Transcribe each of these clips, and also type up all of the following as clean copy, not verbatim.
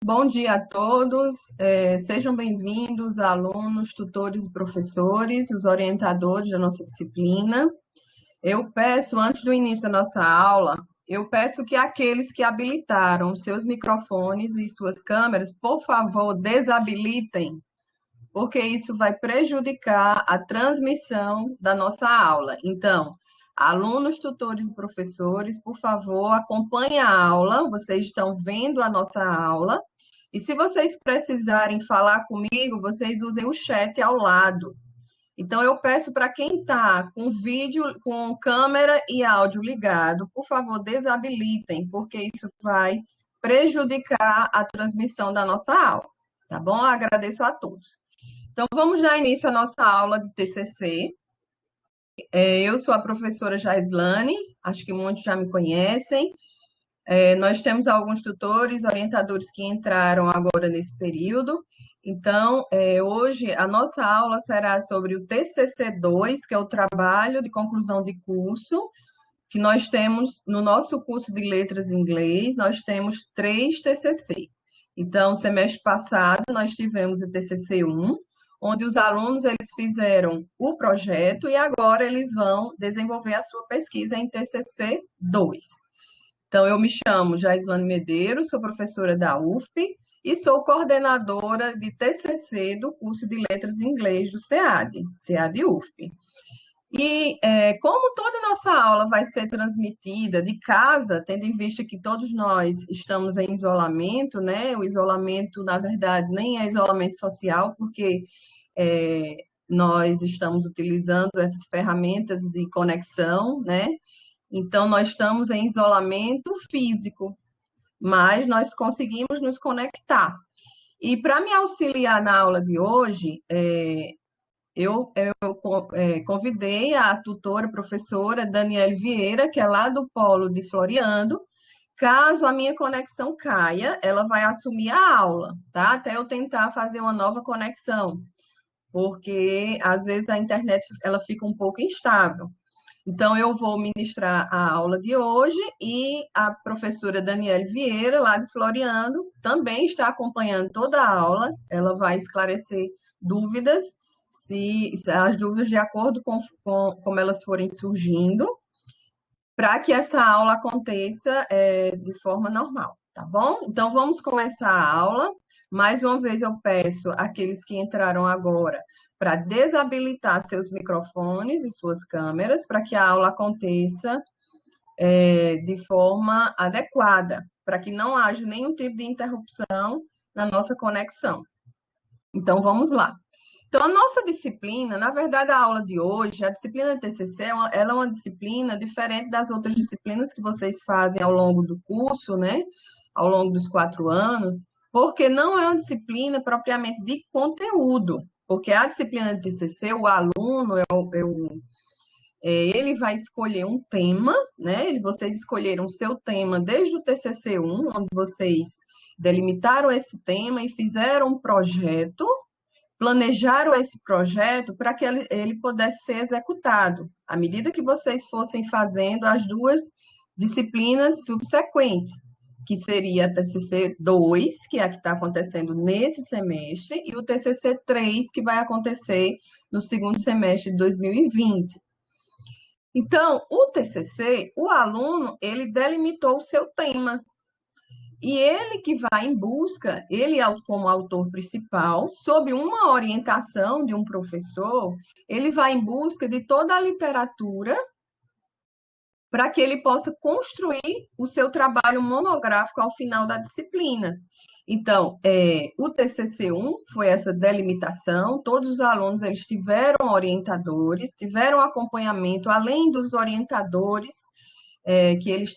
Bom dia a todos, sejam bem-vindos, alunos, tutores e professores, os orientadores da nossa disciplina. Eu peço, antes do início da nossa aula, eu peço que aqueles que habilitaram seus microfones e suas câmeras, por favor, desabilitem, porque isso vai prejudicar a transmissão da nossa aula. Então, alunos, tutores e professores, por favor, acompanhem a aula, vocês estão vendo a nossa aula. E se vocês precisarem falar comigo, vocês usem o chat ao lado. Então, eu peço para quem está com vídeo, com câmera e áudio ligado, por favor, desabilitem, porque isso vai prejudicar a transmissão da nossa aula. Tá bom? Agradeço a todos. Então, vamos dar início à nossa aula de TCC. Eu sou a professora Jaislane, acho que muitos já me conhecem. Nós temos alguns tutores, orientadores que entraram agora nesse período. Então, hoje a nossa aula será sobre o TCC2, que é o trabalho de conclusão de curso, que nós temos no nosso curso de Letras em Inglês, nós temos 3 TCC. Então, semestre passado, nós tivemos o TCC1, onde os alunos eles fizeram o projeto e agora eles vão desenvolver a sua pesquisa em TCC2. Então, eu me chamo Jaislane Medeiros, sou professora da UFP e sou coordenadora de TCC do curso de Letras em Inglês do SEAD, SEAD UFP. E como toda nossa aula vai ser transmitida de casa, tendo em vista que todos nós estamos em isolamento, né? O isolamento, na verdade, nem é isolamento social, porque nós estamos utilizando essas ferramentas de conexão, né? Então, nós estamos em isolamento físico, mas nós conseguimos nos conectar. E para me auxiliar na aula de hoje, eu convidei a tutora, professora Daniele Vieira, que é lá do Polo de Floriano. Caso a minha conexão caia, ela vai assumir a aula, tá? Até eu tentar fazer uma nova conexão, porque às vezes a internet ela fica um pouco instável. Então, eu vou ministrar a aula de hoje e a professora Daniele Vieira, lá de Floriano, também está acompanhando toda a aula. Ela vai esclarecer dúvidas, se as dúvidas de acordo com como elas forem surgindo, para que essa aula aconteça de forma normal, tá bom? Então, vamos começar a aula. Mais uma vez, eu peço àqueles que entraram agora para desabilitar seus microfones e suas câmeras, para que a aula aconteça de forma adequada, para que não haja nenhum tipo de interrupção na nossa conexão. Então, vamos lá. Então, a nossa disciplina, na verdade, a aula de hoje, a disciplina de TCC, ela é uma disciplina diferente das outras disciplinas que vocês fazem ao longo do curso, né? Ao longo dos 4 anos, porque não é uma disciplina propriamente de conteúdo, porque a disciplina de TCC, o aluno, ele vai escolher um tema, né? Vocês escolheram o seu tema desde o TCC1, onde vocês delimitaram esse tema e fizeram um projeto, planejaram esse projeto para que ele pudesse ser executado, à medida que vocês fossem fazendo as 2 disciplinas subsequentes, que seria a TCC2, que é a que está acontecendo nesse semestre, e o TCC3, que vai acontecer no segundo semestre de 2020. Então, o TCC, o aluno, ele delimitou o seu tema, e ele que vai em busca, ele como autor principal, sob uma orientação de um professor, ele vai em busca de toda a literatura para que ele possa construir o seu trabalho monográfico ao final da disciplina. Então, o TCC1 foi essa delimitação, todos os alunos eles tiveram orientadores, tiveram acompanhamento, além dos orientadores, que eles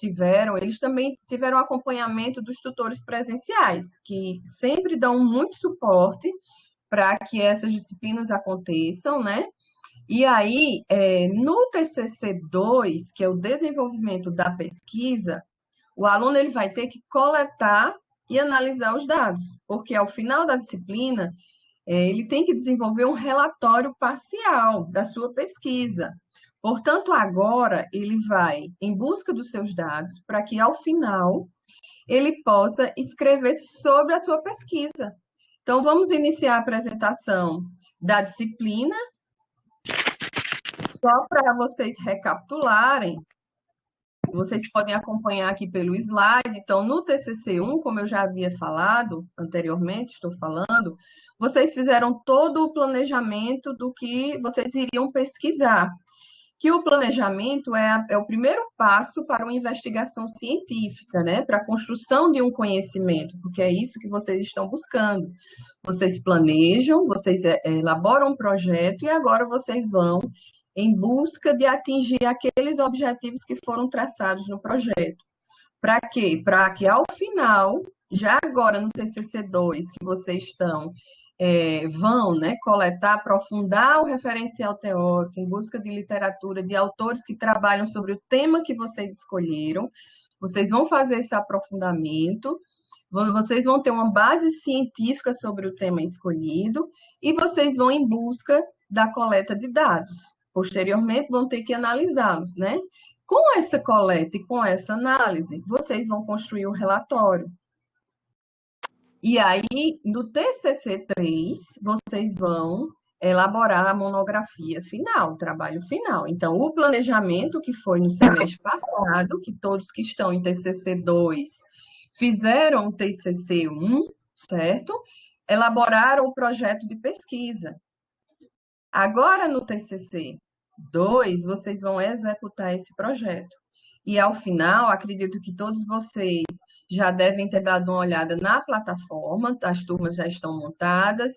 também tiveram acompanhamento dos tutores presenciais, que sempre dão muito suporte para que essas disciplinas aconteçam, né? E aí, no TCC2, que é o desenvolvimento da pesquisa, o aluno ele vai ter que coletar e analisar os dados, porque ao final da disciplina, ele tem que desenvolver um relatório parcial da sua pesquisa. Portanto, agora ele vai em busca dos seus dados para que, ao final, ele possa escrever sobre a sua pesquisa. Então, vamos iniciar a apresentação da disciplina. Só para vocês recapitularem, vocês podem acompanhar aqui pelo slide. Então, no TCC1, como eu já havia falado anteriormente, estou falando, vocês fizeram todo o planejamento do que vocês iriam pesquisar. Que o planejamento é o primeiro passo para uma investigação científica, né? Para a construção de um conhecimento, porque é isso que vocês estão buscando. Vocês planejam, vocês elaboram um projeto e agora vocês vão em busca de atingir aqueles objetivos que foram traçados no projeto. Para quê? Para que, ao final, já agora no TCC2, que vocês vão, né, coletar, aprofundar o referencial teórico em busca de literatura de autores que trabalham sobre o tema que vocês escolheram, vocês vão fazer esse aprofundamento, vocês vão ter uma base científica sobre o tema escolhido e vocês vão em busca da coleta de dados. Posteriormente, vão ter que analisá-los, né? Com essa coleta e com essa análise, vocês vão construir o relatório. E aí, no TCC3, vocês vão elaborar a monografia final, o trabalho final. Então, o planejamento que foi no semestre passado, que todos que estão em TCC2 fizeram o TCC1, certo? Elaboraram o projeto de pesquisa. Agora, no TCC2, vocês vão executar esse projeto. E, ao final, acredito que todos vocês já devem ter dado uma olhada na plataforma, as turmas já estão montadas,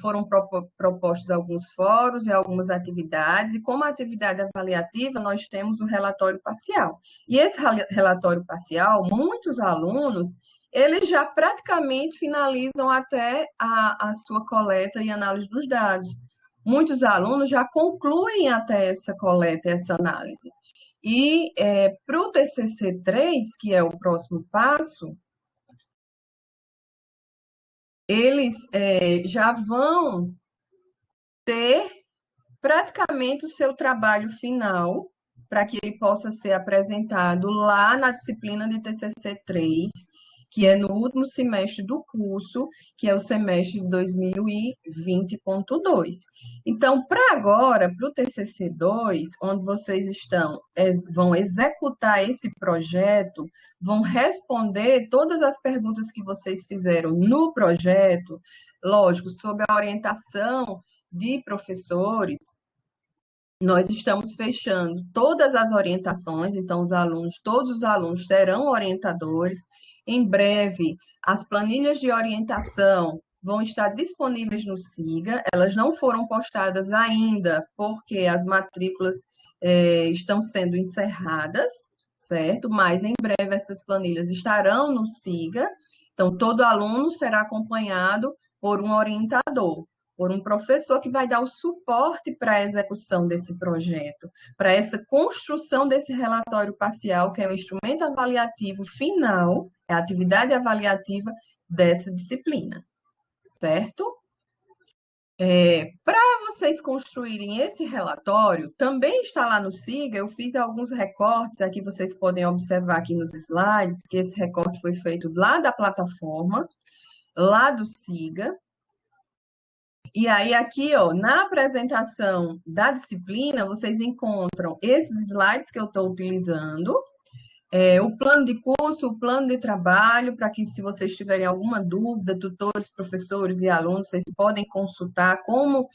foram propostos alguns fóruns e algumas atividades, e como atividade avaliativa, nós temos o relatório parcial. E esse relatório parcial, muitos alunos, eles já praticamente finalizam até a sua coleta e análise dos dados. Muitos alunos já concluem até essa coleta, essa análise. E para o TCC3, que é o próximo passo, eles já vão ter praticamente o seu trabalho final, para que ele possa ser apresentado lá na disciplina de TCC3, que é no último semestre do curso, que é o semestre de 2020.2. Então, para agora, para o TCC2, onde vocês vão executar esse projeto, vão responder todas as perguntas que vocês fizeram no projeto, lógico, sob a orientação de professores. Nós estamos fechando todas as orientações, então todos os alunos terão orientadores. Em breve, as planilhas de orientação vão estar disponíveis no SIGA. Elas não foram postadas ainda, porque as matrículas estão sendo encerradas, certo? Mas em breve essas planilhas estarão no SIGA. Então, todo aluno será acompanhado por um orientador, por um professor que vai dar o suporte para a execução desse projeto, para essa construção desse relatório parcial, que é o instrumento avaliativo final, é a atividade avaliativa dessa disciplina, certo? Para vocês construírem esse relatório, também está lá no SIGA, eu fiz alguns recortes, aqui vocês podem observar aqui nos slides, que esse recorte foi feito lá da plataforma, lá do SIGA. E aí, aqui, ó, na apresentação da disciplina, vocês encontram esses slides que eu estou utilizando, o plano de curso, o plano de trabalho, para que, se vocês tiverem alguma dúvida, tutores, professores e alunos, vocês podem consultar como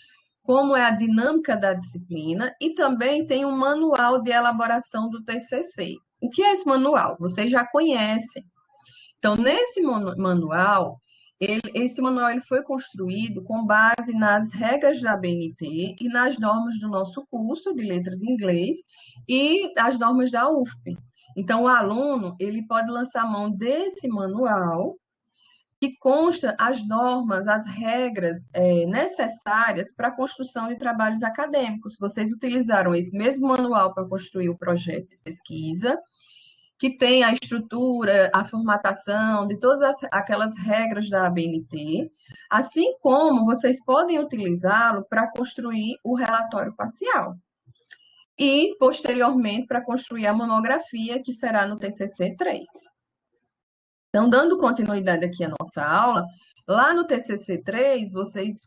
é a dinâmica da disciplina, e também tem um manual de elaboração do TCC. O que é esse manual? Vocês já conhecem. Então, nesse manual, esse manual ele foi construído com base nas regras da BNT e nas normas do nosso curso de letras em inglês e as normas da UFP. Então, o aluno ele pode lançar mão desse manual que consta as normas, as regras necessárias para a construção de trabalhos acadêmicos. Vocês utilizaram esse mesmo manual para construir o projeto de pesquisa, que tem a estrutura, a formatação de todas aquelas regras da ABNT, assim como vocês podem utilizá-lo para construir o relatório parcial. E, posteriormente, para construir a monografia, que será no TCC 3. Então, dando continuidade aqui à nossa aula, lá no TCC 3, vocês,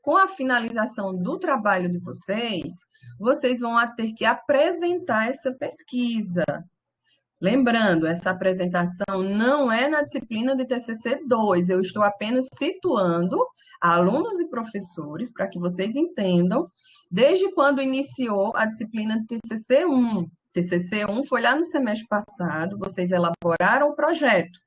com a finalização do trabalho de vocês, vocês vão ter que apresentar essa pesquisa. Lembrando, essa apresentação não é na disciplina de TCC 2, eu estou apenas situando alunos e professores para que vocês entendam desde quando iniciou a disciplina de TCC 1. TCC 1 foi lá no semestre passado, vocês elaboraram o projeto,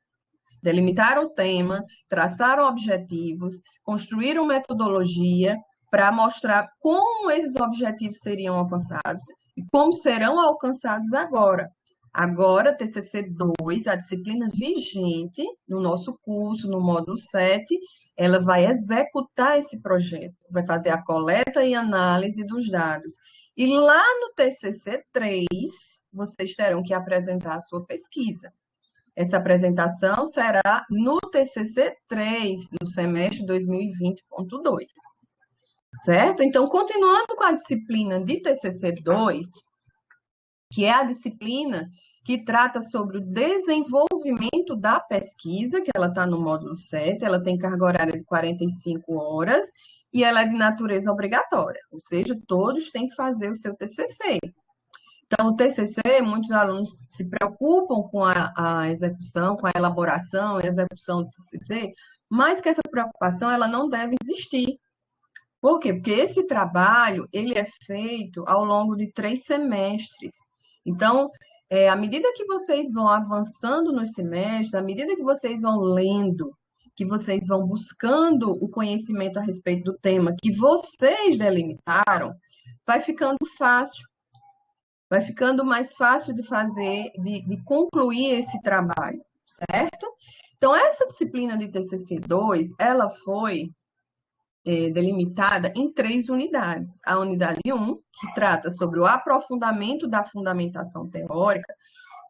delimitaram o tema, traçaram objetivos, construíram metodologia para mostrar como esses objetivos seriam alcançados e como serão alcançados agora. Agora, TCC 2, a disciplina vigente no nosso curso, no módulo 7, ela vai executar esse projeto, vai fazer a coleta e análise dos dados. E lá no TCC 3, vocês terão que apresentar a sua pesquisa. Essa apresentação será no TCC 3, no semestre 2020.2. Certo? Então, continuando com a disciplina de TCC 2, que é a disciplina que trata sobre o desenvolvimento da pesquisa, que ela está no módulo 7, ela tem carga horária de 45 horas e ela é de natureza obrigatória, ou seja, todos têm que fazer o seu TCC. Então, o TCC, muitos alunos se preocupam com a execução, com a elaboração e execução do TCC, mas que essa preocupação ela não deve existir. Por quê? Porque esse trabalho ele é feito ao longo de 3 semestres. Então, à medida que vocês vão avançando nos semestres, à medida que vocês vão lendo, que vocês vão buscando o conhecimento a respeito do tema que vocês delimitaram, vai ficando fácil. Vai ficando mais fácil de fazer, de concluir esse trabalho, certo? Então, essa disciplina de TCC 2, ela foi delimitada em 3 unidades. A unidade 1, que trata sobre o aprofundamento da fundamentação teórica,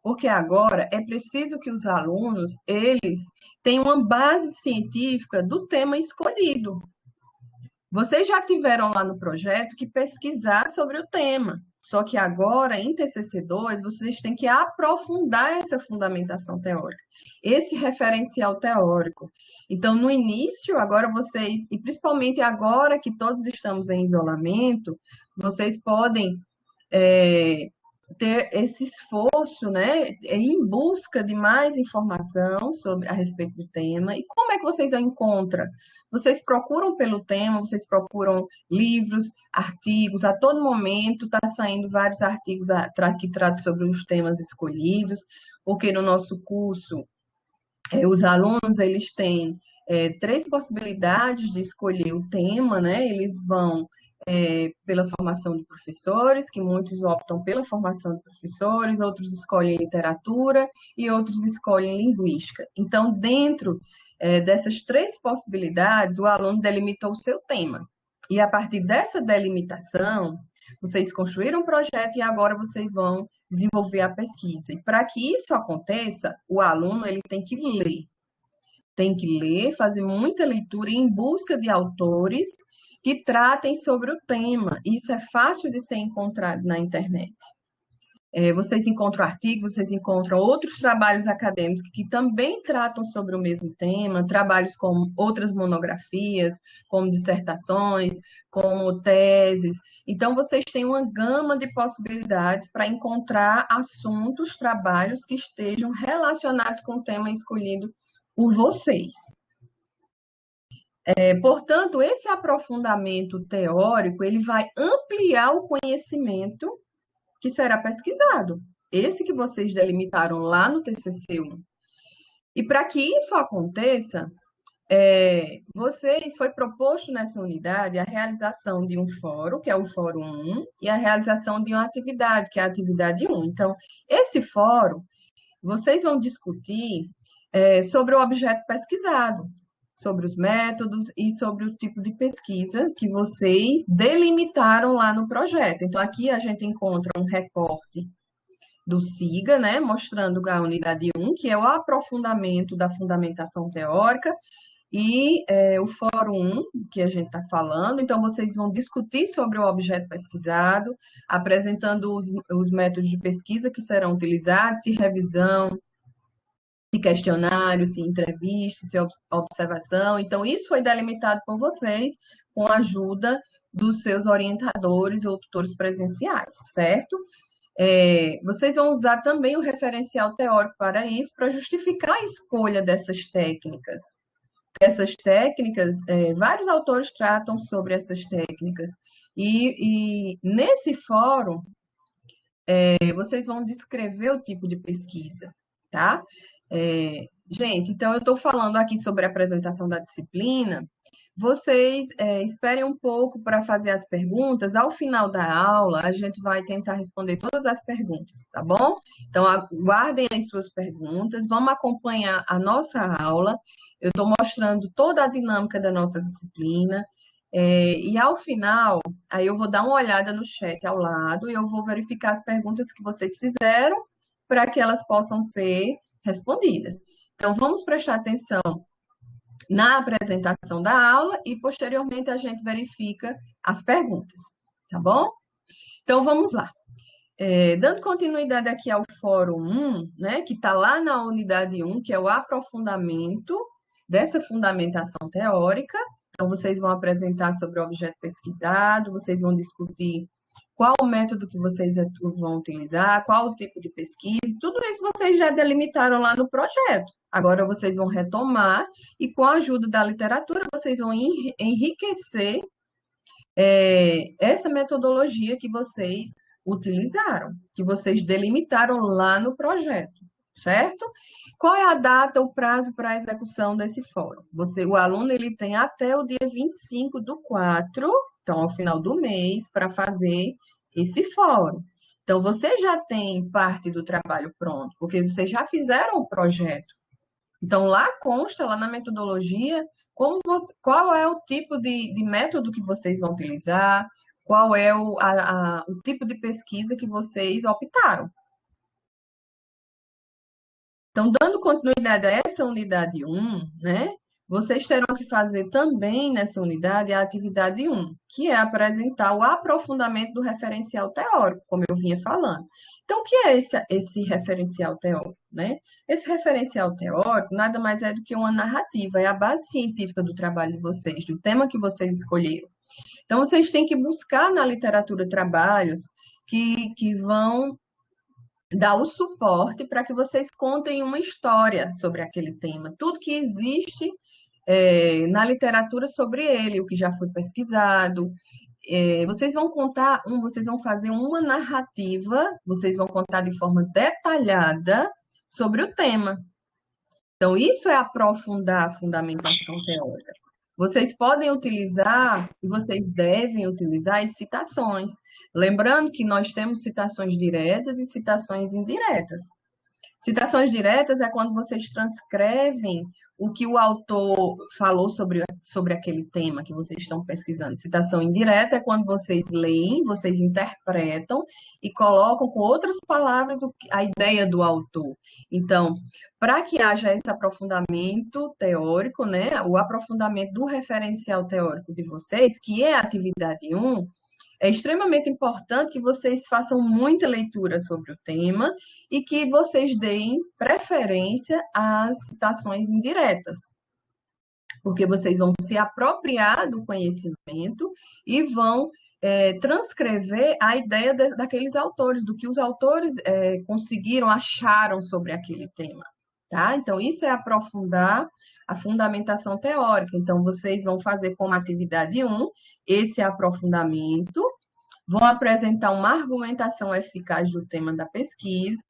porque agora é preciso que os alunos, eles tenham uma base científica do tema escolhido. Vocês já tiveram lá no projeto que pesquisar sobre o tema, só que agora, em TCC 2, vocês têm que aprofundar essa fundamentação teórica, esse referencial teórico. Então, no início, agora vocês, e principalmente agora que todos estamos em isolamento, vocês podem ter esse esforço, né, em busca de mais informação sobre a respeito do tema. E como é que vocês a encontram? Vocês procuram pelo tema, vocês procuram livros, artigos, a todo momento está saindo vários artigos que tratam sobre os temas escolhidos, porque no nosso curso, os alunos, eles têm 3 possibilidades de escolher o tema, né? Eles vão pela formação de professores, que muitos optam pela formação de professores, outros escolhem literatura e outros escolhem linguística. Então, dentro dessas 3 possibilidades, o aluno delimitou o seu tema. E a partir dessa delimitação, vocês construíram um projeto e agora vocês vão desenvolver a pesquisa. E para que isso aconteça, o aluno ele tem que ler. Tem que ler, fazer muita leitura em busca de autores que tratem sobre o tema. Isso é fácil de ser encontrado na internet. Vocês encontram artigos, vocês encontram outros trabalhos acadêmicos que também tratam sobre o mesmo tema, trabalhos como outras monografias, como dissertações, como teses. Então, vocês têm uma gama de possibilidades para encontrar assuntos, trabalhos que estejam relacionados com o tema escolhido por vocês. Portanto, esse aprofundamento teórico, ele vai ampliar o conhecimento que será pesquisado. Esse que vocês delimitaram lá no TCC1. E para que isso aconteça, foi proposto nessa unidade a realização de um fórum, que é o Fórum 1, e a realização de uma atividade, que é a atividade 1. Então, esse fórum, vocês vão discutir sobre o objeto pesquisado, sobre os métodos e sobre o tipo de pesquisa que vocês delimitaram lá no projeto. Então, aqui a gente encontra um recorte do SIGA, né, mostrando a unidade 1, que é o aprofundamento da fundamentação teórica, e o Fórum 1, que a gente está falando. Então, vocês vão discutir sobre o objeto pesquisado, apresentando os métodos de pesquisa que serão utilizados, se revisão, se questionário, se entrevista, se observação. Então, isso foi delimitado por vocês com a ajuda dos seus orientadores ou tutores presenciais, certo? Vocês vão usar também o referencial teórico para isso, para justificar a escolha dessas técnicas. Essas técnicas, vários autores tratam sobre essas técnicas, e nesse fórum, vocês vão descrever o tipo de pesquisa, tá? Gente, então eu estou falando aqui sobre a apresentação da disciplina. Vocês esperem um pouco para fazer as perguntas. Ao final da aula, a gente vai tentar responder todas as perguntas, tá bom? Então, aguardem as suas perguntas, vamos acompanhar a nossa aula. Eu estou mostrando toda a dinâmica da nossa disciplina. E ao final, aí eu vou dar uma olhada no chat ao lado e eu vou verificar as perguntas que vocês fizeram para que elas possam ser respondidas. Então, vamos prestar atenção na apresentação da aula e, posteriormente, a gente verifica as perguntas, tá bom? Então, vamos lá. Dando continuidade aqui ao Fórum 1, né, que está lá na unidade 1, que é o aprofundamento dessa fundamentação teórica. Então, vocês vão apresentar sobre o objeto pesquisado, vocês vão discutir qual o método que vocês vão utilizar, qual o tipo de pesquisa, tudo isso vocês já delimitaram lá no projeto. Agora vocês vão retomar e, com a ajuda da literatura, vocês vão enriquecer essa metodologia que vocês utilizaram, que vocês delimitaram lá no projeto, certo? Qual é a data, o prazo para a execução desse fórum? O aluno ele tem até o dia 25/4, então ao final do mês, para fazer esse fórum. Então, você já tem parte do trabalho pronto, porque vocês já fizeram o projeto. Então, lá consta, lá na metodologia, qual é o tipo de método que vocês vão utilizar, qual é o tipo de pesquisa que vocês optaram. Então, dando continuidade a essa unidade 1, né, vocês terão que fazer também nessa unidade a atividade 1, que é apresentar o aprofundamento do referencial teórico, como eu vinha falando. Então, o que é esse referencial teórico, né? Esse referencial teórico nada mais é do que uma narrativa, é a base científica do trabalho de vocês, do tema que vocês escolheram. Então, vocês têm que buscar na literatura trabalhos que vão dar o suporte para que vocês contem uma história sobre aquele tema. Tudo que existe na literatura sobre ele, o que já foi pesquisado. Vocês vão vocês vão fazer uma narrativa, vocês vão contar de forma detalhada sobre o tema. Então, isso é aprofundar a fundamentação teórica. Vocês podem utilizar, e vocês devem utilizar, as citações. Lembrando que nós temos citações diretas e citações indiretas. Citações diretas é quando vocês transcrevem o que o autor falou sobre aquele tema que vocês estão pesquisando. Citação indireta é quando vocês leem, vocês interpretam e colocam com outras palavras a ideia do autor. Então, para que haja esse aprofundamento teórico, né, o aprofundamento do referencial teórico de vocês, que é a atividade 1, é extremamente importante que vocês façam muita leitura sobre o tema e que vocês deem preferência às citações indiretas, porque vocês vão se apropriar do conhecimento e vão transcrever a ideia daqueles autores, do que os autores conseguiram, acharam sobre aquele tema. Tá? Então, isso é aprofundar a fundamentação teórica. Então, vocês vão fazer como atividade 1 esse aprofundamento, vão apresentar uma argumentação eficaz do tema da pesquisa,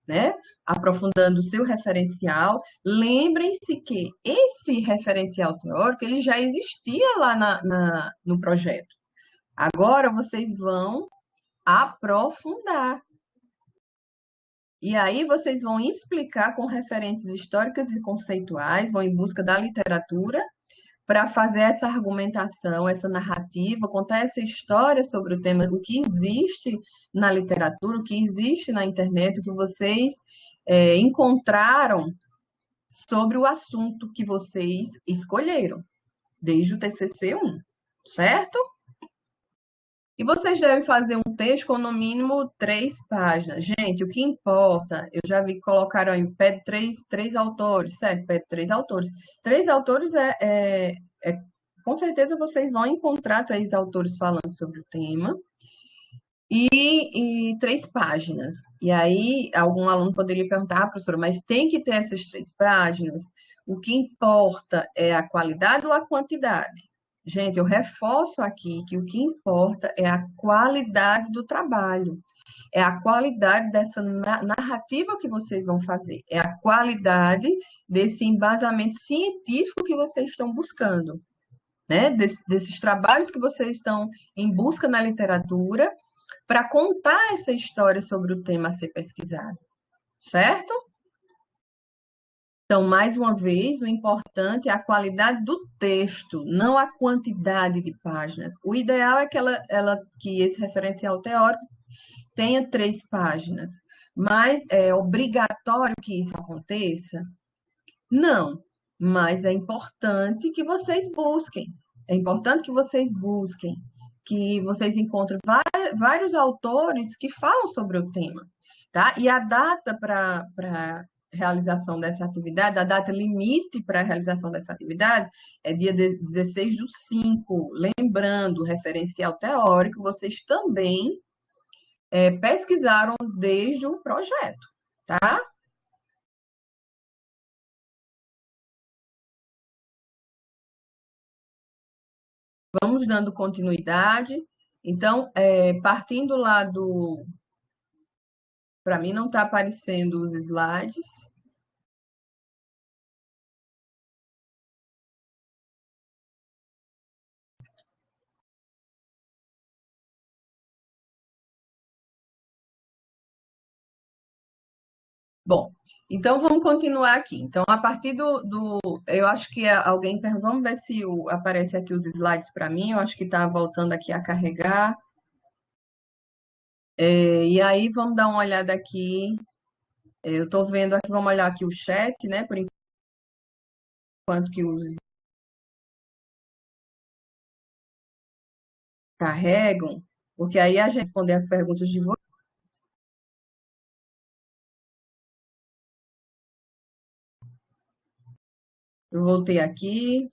né? Aprofundando o seu referencial. Lembrem-se que esse referencial teórico ele já existia lá no projeto. Agora, vocês vão aprofundar. E aí vocês vão explicar com referências históricas e conceituais, vão em busca da literatura, para fazer essa argumentação, essa narrativa, contar essa história sobre o tema, o que existe na literatura, o que existe na internet, o que vocês encontraram sobre o assunto que vocês escolheram, desde o TCC 1, certo? E vocês devem fazer um texto com no mínimo 3 páginas. Gente, o que importa, eu já vi que colocaram aí, pede três autores, certo? Pede 3 autores. 3 autores com certeza vocês vão encontrar 3 autores falando sobre o tema. E 3 páginas. E aí, algum aluno poderia perguntar, professora, mas tem que ter essas 3 páginas? O que importa é a qualidade ou a quantidade? Gente, eu reforço aqui que o que importa é a qualidade do trabalho, é a qualidade dessa narrativa que vocês vão fazer, é a qualidade desse embasamento científico que vocês estão buscando, né? Desses trabalhos que vocês estão em busca na literatura para contar essa história sobre o tema a ser pesquisado, certo? Então, mais uma vez, o importante é a qualidade do texto, não a quantidade de páginas. O ideal é que esse referencial teórico tenha 3 páginas, mas é obrigatório que isso aconteça? Não, mas é importante que vocês busquem. É importante que vocês busquem, que vocês encontrem vários autores que falam sobre o tema, tá? E a data para realização dessa atividade, a data limite para a realização dessa atividade é dia 16/5. Lembrando, referencial teórico, vocês também pesquisaram desde o projeto, tá? Vamos dando continuidade. Então, partindo lá do... Para mim não está aparecendo os slides. Bom, então vamos continuar aqui. Então, a partir eu acho que alguém perguntou, vamos ver se aparece aqui os slides para mim. Eu acho que está voltando aqui a carregar. E aí, vamos dar uma olhada aqui. Eu estou vendo aqui, vamos olhar aqui o chat, né? Por enquanto que os carregam, porque aí a gente responder as perguntas de vocês. Eu voltei aqui.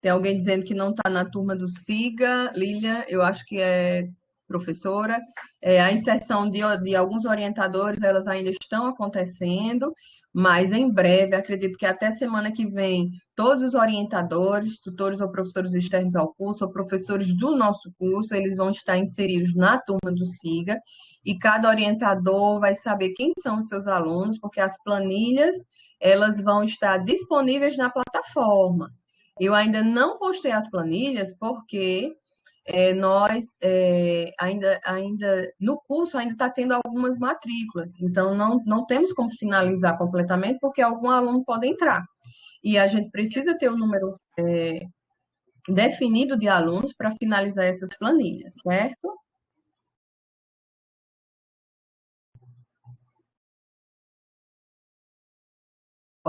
Tem alguém dizendo que não está na turma do SIGA. Lília, eu acho que é professora. A inserção de alguns orientadores, elas ainda estão acontecendo, mas em breve, acredito que até semana que vem, todos os orientadores, tutores ou professores externos ao curso, ou professores do nosso curso, eles vão estar inseridos na turma do SIGA, e cada orientador vai saber quem são os seus alunos, porque as planilhas, elas vão estar disponíveis na plataforma. Eu ainda não postei as planilhas porque nós ainda no curso ainda está tendo algumas matrículas, então não temos como finalizar completamente porque algum aluno pode entrar. E a gente precisa ter o número definido de alunos para finalizar essas planilhas, certo?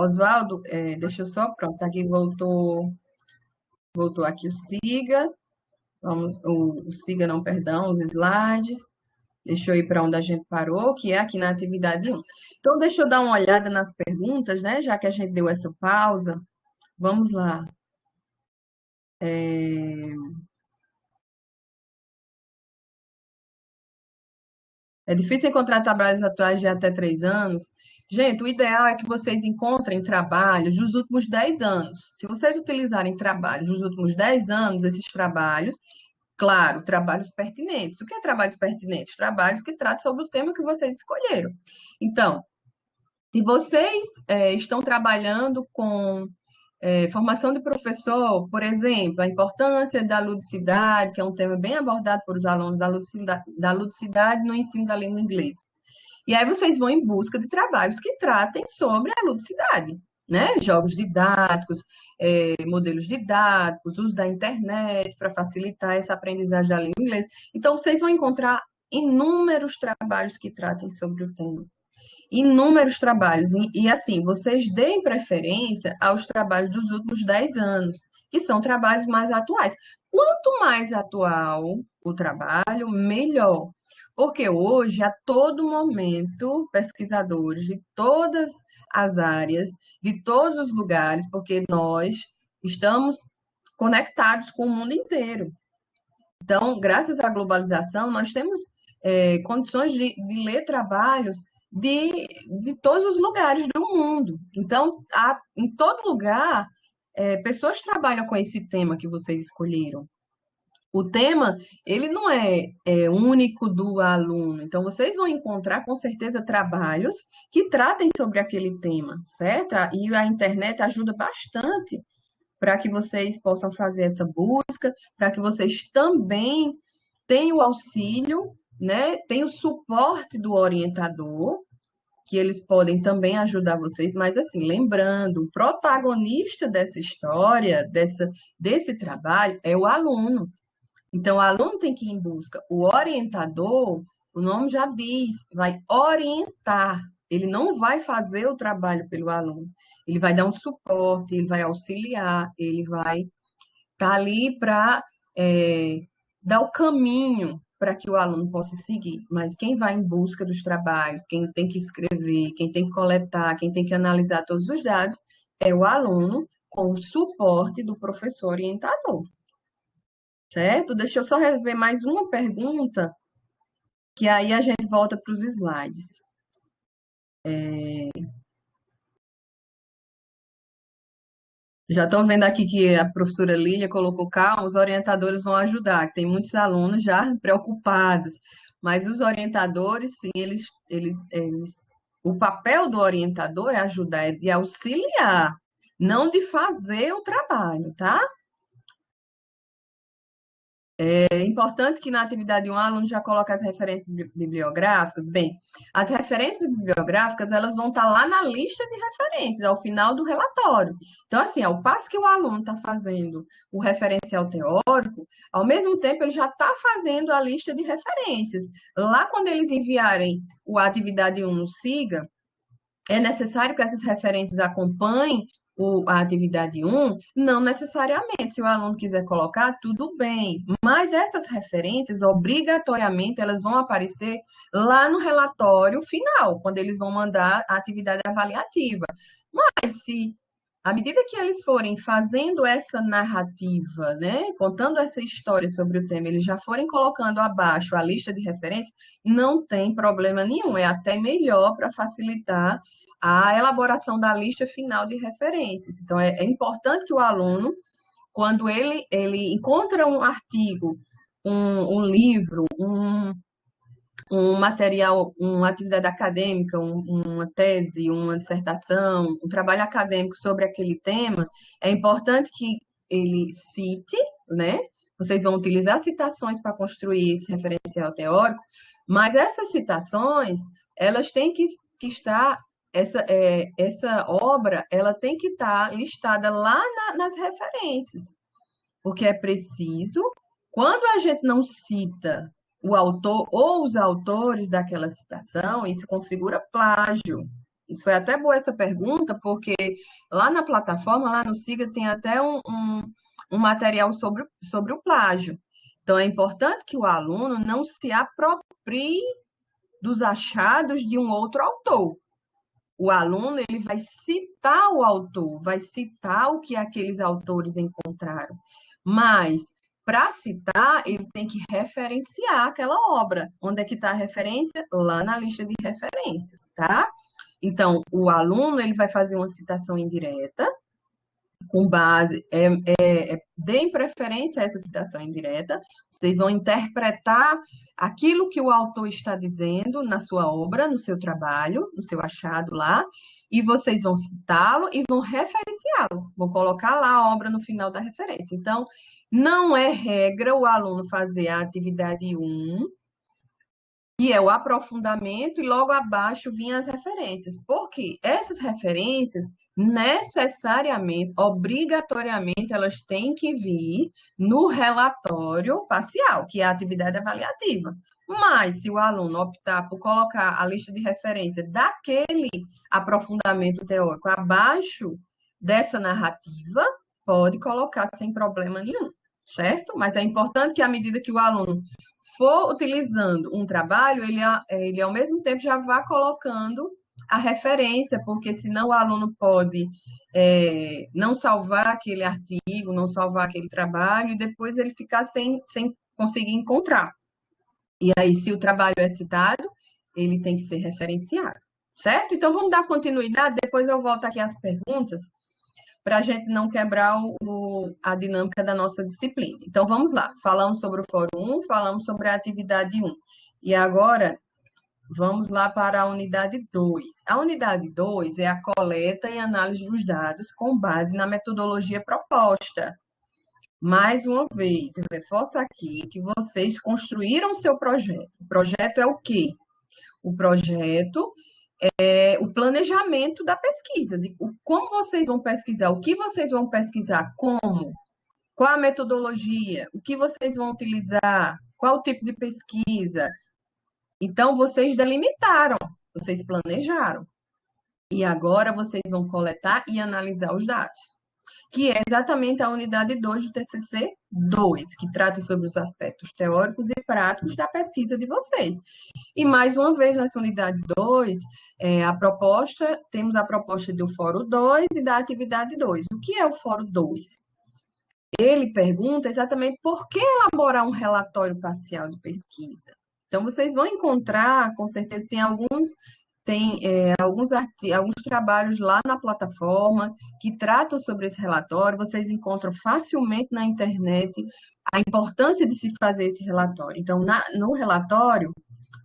Oswaldo, deixa eu só, pronto, aqui voltou aqui o SIGA. Vamos, o SIGA não, perdão, os slides. Deixa eu ir para onde a gente parou, que é aqui na atividade 1. Então, deixa eu dar uma olhada nas perguntas, né? Já que a gente deu essa pausa. Vamos lá. É difícil encontrar trabalhos atuais de até 3 anos. Gente, o ideal é que vocês encontrem trabalhos dos últimos 10 anos. Se vocês utilizarem trabalhos dos últimos 10 anos, esses trabalhos, claro, trabalhos pertinentes. O que é trabalhos pertinentes? Trabalhos que tratam sobre o tema que vocês escolheram. Então, se vocês estão trabalhando com formação de professor, por exemplo, a importância da ludicidade, que é um tema bem abordado por os alunos, da ludicidade no ensino da língua inglesa. E aí vocês vão em busca de trabalhos que tratem sobre a ludicidade, né? Jogos didáticos, modelos didáticos, uso da internet para facilitar essa aprendizagem da língua inglesa. Então, vocês vão encontrar inúmeros trabalhos que tratem sobre o tema. Inúmeros trabalhos. Assim, vocês deem preferência aos trabalhos dos últimos 10 anos, que são trabalhos mais atuais. Quanto mais atual o trabalho, melhor. Porque hoje, a todo momento, pesquisadores de todas as áreas, de todos os lugares, porque nós estamos conectados com o mundo inteiro. Então, graças à globalização, nós temos condições de ler trabalhos de todos os lugares do mundo. Então, em todo lugar, pessoas trabalham com esse tema que vocês escolheram. O tema, ele não é único do aluno. Então, vocês vão encontrar, com certeza, trabalhos que tratem sobre aquele tema, certo? E a internet ajuda bastante para que vocês possam fazer essa busca, para que vocês também tenham o auxílio, né? Tenham o suporte do orientador, que eles podem também ajudar vocês, mas assim, lembrando, o protagonista dessa história, desse trabalho, é o aluno. Então, o aluno tem que ir em busca. O orientador, o nome já diz, vai orientar. Ele não vai fazer o trabalho pelo aluno. Ele vai dar um suporte, ele vai auxiliar, ele vai estar ali para dar o caminho para que o aluno possa seguir. Mas quem vai em busca dos trabalhos, quem tem que escrever, quem tem que coletar, quem tem que analisar todos os dados, é o aluno com o suporte do professor orientador. Certo? Deixa eu só rever mais uma pergunta, que aí a gente volta para os slides. Já estou vendo aqui que a professora Lília colocou calma, os orientadores vão ajudar, que tem muitos alunos já preocupados, mas os orientadores, sim, o papel do orientador é ajudar, é de auxiliar, não de fazer o trabalho, tá? É importante que na atividade 1 o aluno já coloque as referências bibliográficas. Bem, as referências bibliográficas elas vão estar lá na lista de referências, ao final do relatório. Então, assim, ao passo que o aluno está fazendo o referencial teórico, ao mesmo tempo ele já está fazendo a lista de referências. Lá, quando eles enviarem a atividade 1 no SIGA, é necessário que essas referências acompanhem a atividade 1? Não necessariamente. Se o aluno quiser colocar, tudo bem. Mas essas referências, obrigatoriamente, elas vão aparecer lá no relatório final, quando eles vão mandar a atividade avaliativa. Mas se à medida que eles forem fazendo essa narrativa, né, contando essa história sobre o tema, eles já forem colocando abaixo a lista de referências, não tem problema nenhum, é até melhor para facilitar a elaboração da lista final de referências. Então, é importante que o aluno, quando ele encontra um artigo, um livro, um material, uma atividade acadêmica, uma tese, uma dissertação, um trabalho acadêmico sobre aquele tema, é importante que ele cite, né? Vocês vão utilizar citações para construir esse referencial teórico, mas essas citações, elas têm que estar, essa obra, ela tem que estar listada lá nas referências, porque é preciso, quando a gente não cita o autor ou os autores daquela citação, isso configura plágio. Isso foi até boa essa pergunta, porque lá na plataforma, lá no SIGA, tem até um material sobre o plágio. Então, é importante que o aluno não se aproprie dos achados de um outro autor. O aluno ele vai citar o autor, vai citar o que aqueles autores encontraram. Mas, para citar, ele tem que referenciar aquela obra. Onde é que está a referência? Lá na lista de referências, tá? Então, o aluno ele vai fazer uma citação indireta, com base, deem preferência a essa citação indireta, vocês vão interpretar aquilo que o autor está dizendo na sua obra, no seu trabalho, no seu achado lá, e vocês vão citá-lo e vão referenciá-lo, vão colocar lá a obra no final da referência. Então, não é regra o aluno fazer a atividade 1 que é o aprofundamento, e logo abaixo vinham as referências. Por quê? Essas referências, necessariamente, obrigatoriamente, elas têm que vir no relatório parcial, que é a atividade avaliativa. Mas, se o aluno optar por colocar a lista de referência daquele aprofundamento teórico abaixo dessa narrativa, pode colocar sem problema nenhum, certo? Mas é importante que, à medida que o aluno for utilizando um trabalho, ele ao mesmo tempo já vá colocando a referência, porque senão o aluno pode não salvar aquele artigo, não salvar aquele trabalho, e depois ele ficar sem conseguir encontrar. E aí, se o trabalho é citado, ele tem que ser referenciado, certo? Então, vamos dar continuidade, depois eu volto aqui às perguntas, para a gente não quebrar a dinâmica da nossa disciplina. Então, vamos lá. Falamos sobre o Fórum 1, falamos sobre a atividade 1. E agora, vamos lá para a unidade 2. A unidade 2 é a coleta e análise dos dados com base na metodologia proposta. Mais uma vez, eu reforço aqui que vocês construíram o seu projeto. O projeto é o quê? O projeto o planejamento da pesquisa, de como vocês vão pesquisar, o que vocês vão pesquisar, como, qual a metodologia, o que vocês vão utilizar, qual o tipo de pesquisa. Então, vocês delimitaram, vocês planejaram. E agora vocês vão coletar e analisar os dados, que é exatamente a unidade 2 do TCC 2, que trata sobre os aspectos teóricos e práticos da pesquisa de vocês. E, mais uma vez, nessa unidade 2, temos a proposta do Fórum 2 e da atividade 2. O que é o Fórum 2? Ele pergunta exatamente por que elaborar um relatório parcial de pesquisa. Então, vocês vão encontrar, com certeza, alguns trabalhos lá na plataforma que tratam sobre esse relatório. Vocês encontram facilmente na internet a importância de se fazer esse relatório. Então, no relatório,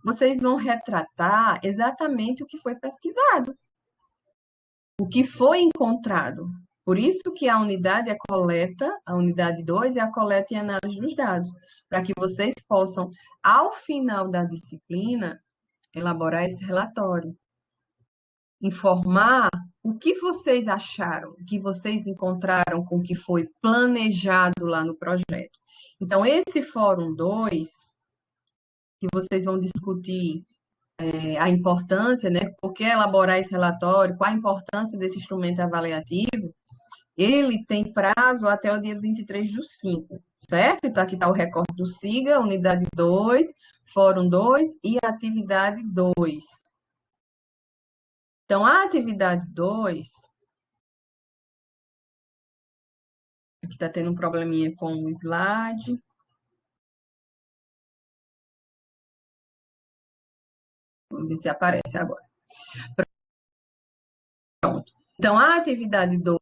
vocês vão retratar exatamente o que foi pesquisado, o que foi encontrado. Por isso que a unidade é coleta, a unidade 2 é a coleta e análise dos dados, para que vocês possam, ao final da disciplina, elaborar esse relatório, informar o que vocês acharam, o que vocês encontraram com o que foi planejado lá no projeto. Então, esse Fórum 2, que vocês vão discutir a importância, né? Por que elaborar esse relatório, qual a importância desse instrumento avaliativo, ele tem prazo até o dia 23/5, certo? Então, aqui está o recorte do SIGA, unidade 2, Fórum 2 e atividade 2. Então, a atividade 2, aqui está tendo um probleminha com o slide. Vamos ver se aparece agora. Pronto. Então, a atividade 2,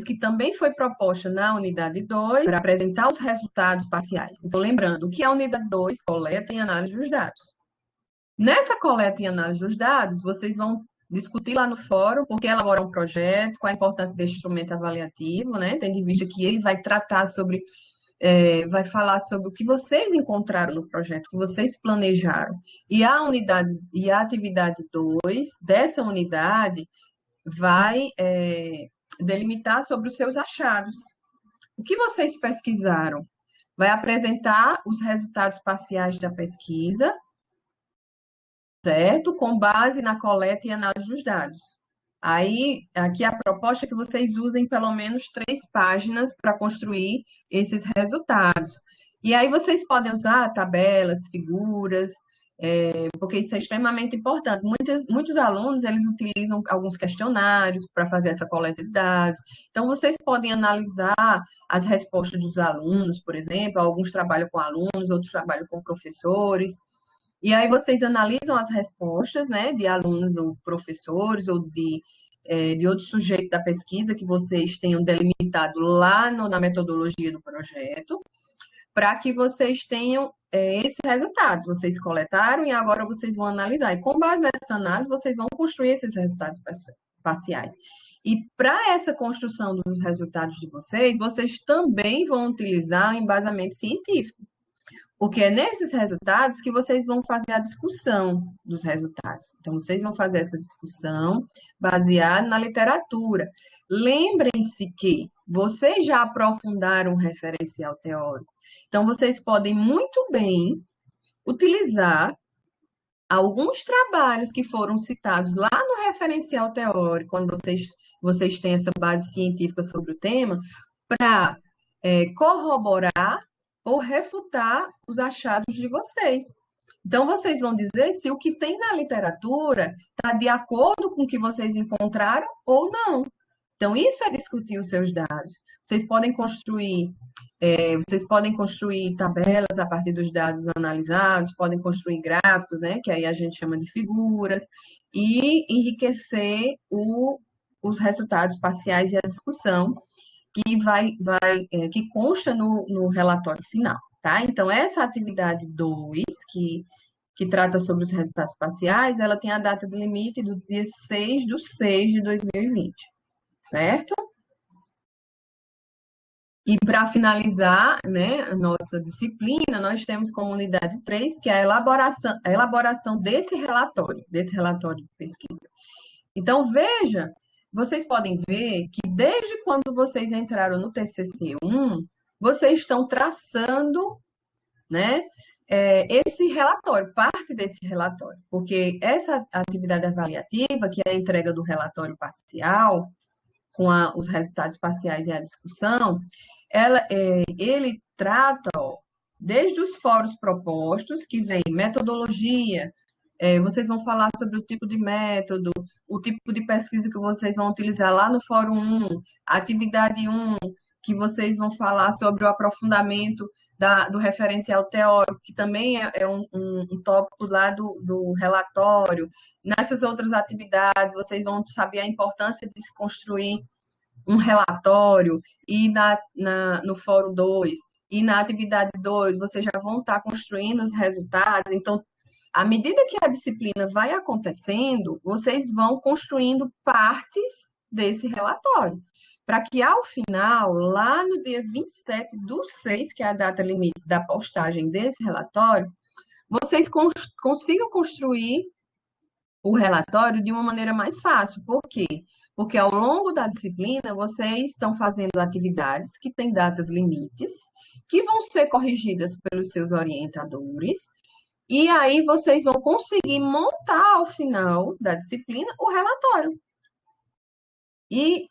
que também foi proposta na unidade 2, para apresentar os resultados parciais. Então, lembrando, o que é a unidade 2? Coleta e análise dos dados. Nessa coleta e análise dos dados, vocês vão discutir lá no fórum por que elaborar um projeto, qual a importância desse instrumento avaliativo, né? Tendo em vista que ele vai tratar sobre, vai falar sobre o que vocês encontraram no projeto, o que vocês planejaram. E a unidade e a atividade 2 dessa unidade vai delimitar sobre os seus achados. O que vocês pesquisaram? Vai apresentar os resultados parciais da pesquisa, certo? Com base na coleta e análise dos dados. Aí, aqui a proposta é que vocês usem pelo menos 3 páginas para construir esses resultados. E aí vocês podem usar tabelas, figuras, porque isso é extremamente importante. Muitos alunos, eles utilizam alguns questionários para fazer essa coleta de dados. Então, vocês podem analisar as respostas dos alunos, por exemplo. Alguns trabalham com alunos, outros trabalham com professores. E aí vocês analisam as respostas, né, de alunos ou professores ou de outro sujeito da pesquisa que vocês tenham delimitado lá na metodologia do projeto, para que vocês tenham esse resultado. Vocês coletaram e agora vocês vão analisar. E com base nessa análise, vocês vão construir esses resultados parciais. E para essa construção dos resultados de vocês, vocês também vão utilizar o embasamento científico. Porque é nesses resultados que vocês vão fazer a discussão dos resultados. Então, vocês vão fazer essa discussão baseada na literatura. Lembrem-se que vocês já aprofundaram o referencial teórico. Então, vocês podem muito bem utilizar alguns trabalhos que foram citados lá no referencial teórico, quando vocês têm essa base científica sobre o tema, para corroborar ou refutar os achados de vocês. Então, vocês vão dizer se o que tem na literatura está de acordo com o que vocês encontraram ou não. Então, isso é discutir os seus dados. Vocês podem construir tabelas a partir dos dados analisados, podem construir gráficos, né, que aí a gente chama de figuras, e enriquecer os resultados parciais e a discussão que consta no relatório final, tá? Então, essa atividade 2, que trata sobre os resultados parciais, ela tem a data de limite do dia 6/6/2020, certo? E para finalizar, né, a nossa disciplina, nós temos como unidade 3, que é a elaboração desse relatório de pesquisa. Então, veja, vocês podem ver que desde quando vocês entraram no TCC1, vocês estão traçando, né, esse relatório, parte desse relatório, porque essa atividade avaliativa, que é a entrega do relatório parcial, com os resultados parciais e a discussão, ele trata, ó, desde os fóruns propostos, que vem metodologia, vocês vão falar sobre o tipo de método, o tipo de pesquisa que vocês vão utilizar lá no Fórum 1, atividade 1, que vocês vão falar sobre o aprofundamento do referencial teórico, que também é um tópico lá do relatório. Nessas outras atividades, vocês vão saber a importância de se construir um relatório, e no Fórum 2, e na atividade 2, vocês já vão estar construindo os resultados. Então, à medida que a disciplina vai acontecendo, vocês vão construindo partes desse relatório, para que ao final, lá no dia 27/6, que é a data limite da postagem desse relatório, vocês consigam construir o relatório de uma maneira mais fácil. Por quê? Porque ao longo da disciplina, vocês estão fazendo atividades que têm datas limites, que vão ser corrigidas pelos seus orientadores, e aí vocês vão conseguir montar ao final da disciplina o relatório. E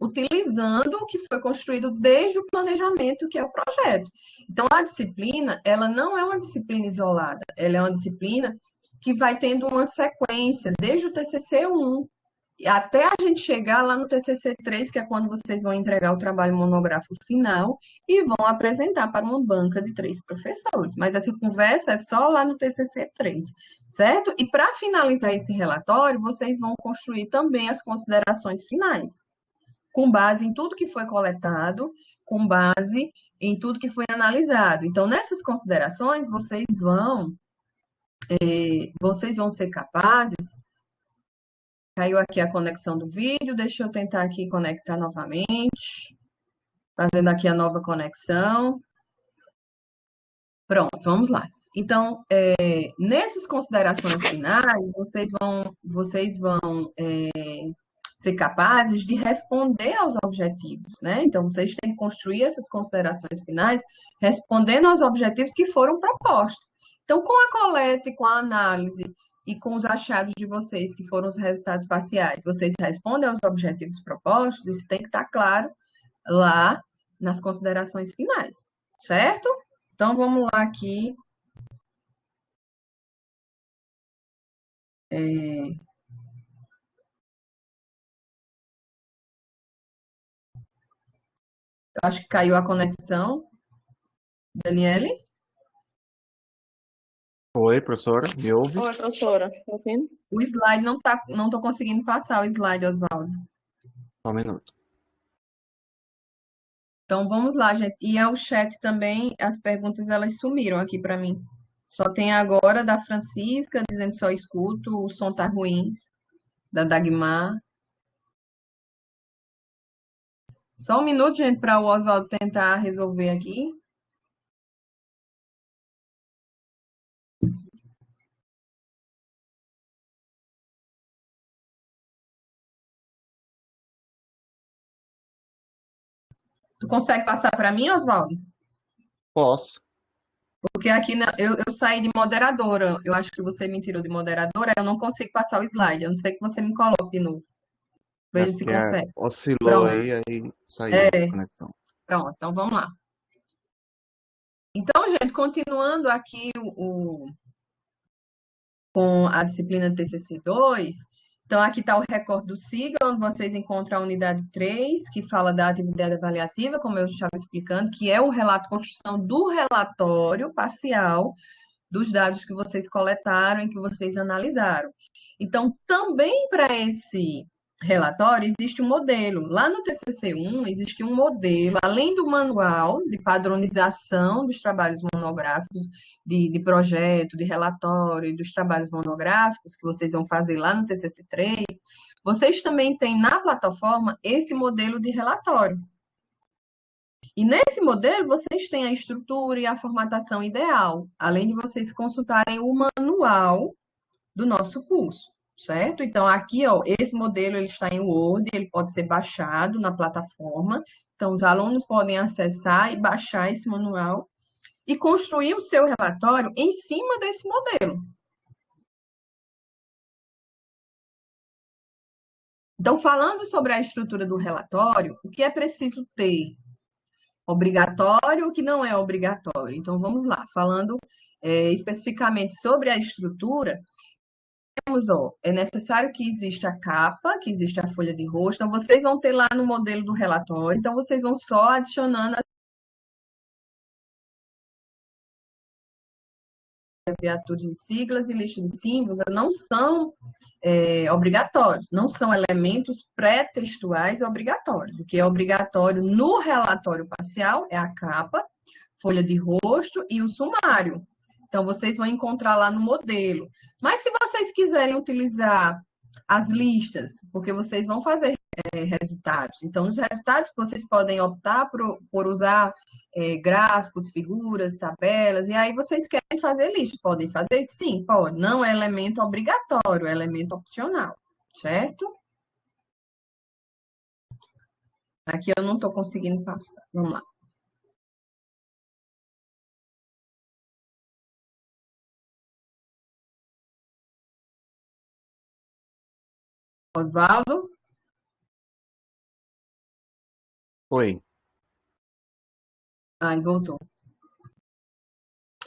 utilizando o que foi construído desde o planejamento, que é o projeto. Então, a disciplina, ela não é uma disciplina isolada, ela é uma disciplina que vai tendo uma sequência, desde o TCC1, até a gente chegar lá no TCC3, que é quando vocês vão entregar o trabalho monográfico final e vão apresentar para uma banca de 3 professores. Mas essa conversa é só lá no TCC3, certo? E para finalizar esse relatório, vocês vão construir também as considerações finais, com base em tudo que foi coletado, com base em tudo que foi analisado. Então, nessas considerações, vocês vão ser capazes. Caiu aqui a conexão do vídeo, deixa eu tentar aqui conectar novamente, fazendo aqui a nova conexão. Pronto, vamos lá. Então, nessas considerações finais, vocês vão ser capazes de responder aos objetivos, né? Então, vocês têm que construir essas considerações finais respondendo aos objetivos que foram propostos. Então, com a coleta e com a análise e com os achados de vocês, que foram os resultados parciais, vocês respondem aos objetivos propostos, isso tem que estar claro lá nas considerações finais, certo? Então, vamos lá aqui. Eu acho que caiu a conexão. Daniele? Oi, professora, me ouve? Oi, professora, tá ouvindo? O slide não estou conseguindo passar o slide, Oswaldo. Só um minuto. Então vamos lá, gente. E ao chat também, as perguntas elas sumiram aqui para mim. Só tem agora da Francisca dizendo só escuto, o som tá ruim, da Dagmar. Só um minuto, gente, para o Oswaldo tentar resolver aqui. Tu consegue passar para mim, Oswaldo? Posso. Porque aqui eu saí de moderadora. Eu acho que você me tirou de moderadora. Eu não consigo passar o slide. Eu não sei que você me coloque de novo. É Veja se porque consegue. oscilou Pronto, aí saiu a conexão. pronto. Então vamos lá. Então, gente, continuando aqui com a disciplina TCC2. Então, aqui está o recorte do SIGA, onde vocês encontram a unidade 3, que fala da atividade avaliativa, como eu já estava explicando, que é o relato, construção do relatório parcial dos dados que vocês coletaram e que vocês analisaram. Então, também para esse relatório existe um modelo. Lá no TCC1 existe um modelo, além do manual de padronização dos trabalhos monográficos, de projeto, de relatório e dos trabalhos monográficos que vocês vão fazer lá no TCC3, vocês também têm na plataforma esse modelo de relatório. E nesse modelo, vocês têm a estrutura e a formatação ideal, além de vocês consultarem o manual do nosso curso, certo? Então, aqui, ó, esse modelo ele está em Word, ele pode ser baixado na plataforma. Então, os alunos podem acessar e baixar esse manual e construir o seu relatório em cima desse modelo. Então, falando sobre a estrutura do relatório, o que é preciso ter? Obrigatório, o que não é obrigatório. Então, vamos lá, falando especificamente sobre a estrutura, temos, ó, é necessário que exista a capa, que exista a folha de rosto. Então, vocês vão ter lá no modelo do relatório, então vocês vão só adicionando as abreviaturas de siglas e lista de símbolos, não são obrigatórios, não são elementos pré-textuais obrigatórios. O que é obrigatório no relatório parcial é a capa, folha de rosto e o sumário. Então, vocês vão encontrar lá no modelo. Mas se vocês quiserem utilizar as listas, porque vocês vão fazer resultados. Então, nos resultados, vocês podem optar por usar gráficos, figuras, tabelas, e aí vocês querem fazer lista. Podem fazer? Sim, pode. Não é elemento obrigatório, é elemento opcional, certo? Aqui eu não estou conseguindo passar. Vamos lá. Oswaldo? Oi. Ah, ele voltou.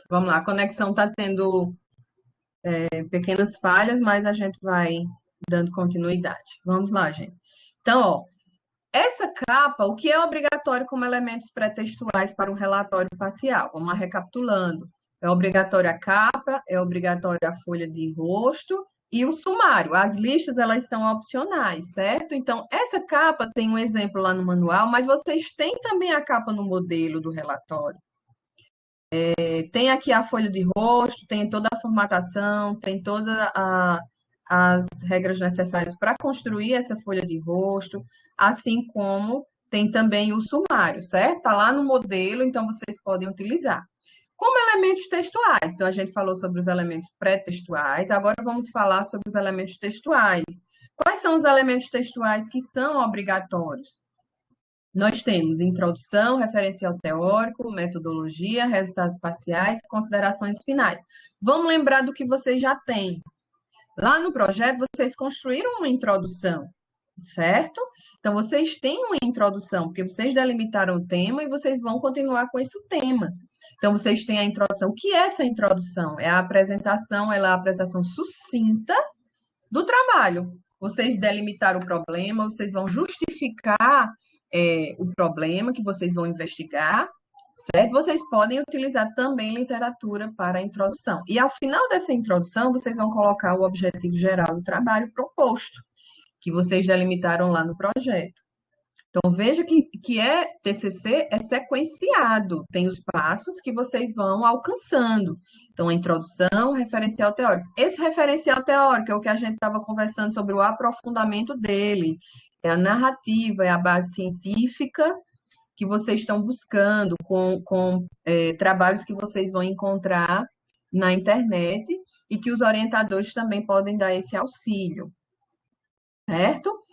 Vamos lá, a conexão está tendo pequenas falhas, mas a gente vai dando continuidade. Vamos lá, gente. Então, ó, essa capa, o que é obrigatório como elementos pré-textuais para o relatório parcial? Vamos lá, recapitulando. É obrigatória a capa, é obrigatória a folha de rosto e o sumário. As listas, elas são opcionais, certo? Então, essa capa tem um exemplo lá no manual, mas vocês têm também a capa no modelo do relatório. Tem aqui a folha de rosto, tem toda a formatação, tem todas as regras necessárias para construir essa folha de rosto, assim como tem também o sumário, certo? Está lá no modelo, então vocês podem utilizar. Como elementos textuais, então a gente falou sobre os elementos pré-textuais, agora vamos falar sobre os elementos textuais. Quais são os elementos textuais que são obrigatórios? Nós temos introdução, referencial teórico, metodologia, resultados parciais, considerações finais. Vamos lembrar do que vocês já têm. Lá no projeto, vocês construíram uma introdução, certo? Então, vocês têm uma introdução, porque vocês delimitaram o tema e vocês vão continuar com esse tema. Então, vocês têm a introdução. O que é essa introdução? É a apresentação, ela é a apresentação sucinta do trabalho. Vocês delimitaram o problema, vocês vão justificar o problema que vocês vão investigar, certo? Vocês podem utilizar também literatura para a introdução. E ao final dessa introdução, vocês vão colocar o objetivo geral do trabalho proposto, que vocês delimitaram lá no projeto. Então, veja que TCC é sequenciado, tem os passos que vocês vão alcançando. Então, a introdução, referencial teórico. Esse referencial teórico é o que a gente estava conversando sobre o aprofundamento dele, é a narrativa, é a base científica que vocês estão buscando com trabalhos que vocês vão encontrar na internet e que os orientadores também podem dar esse auxílio, certo?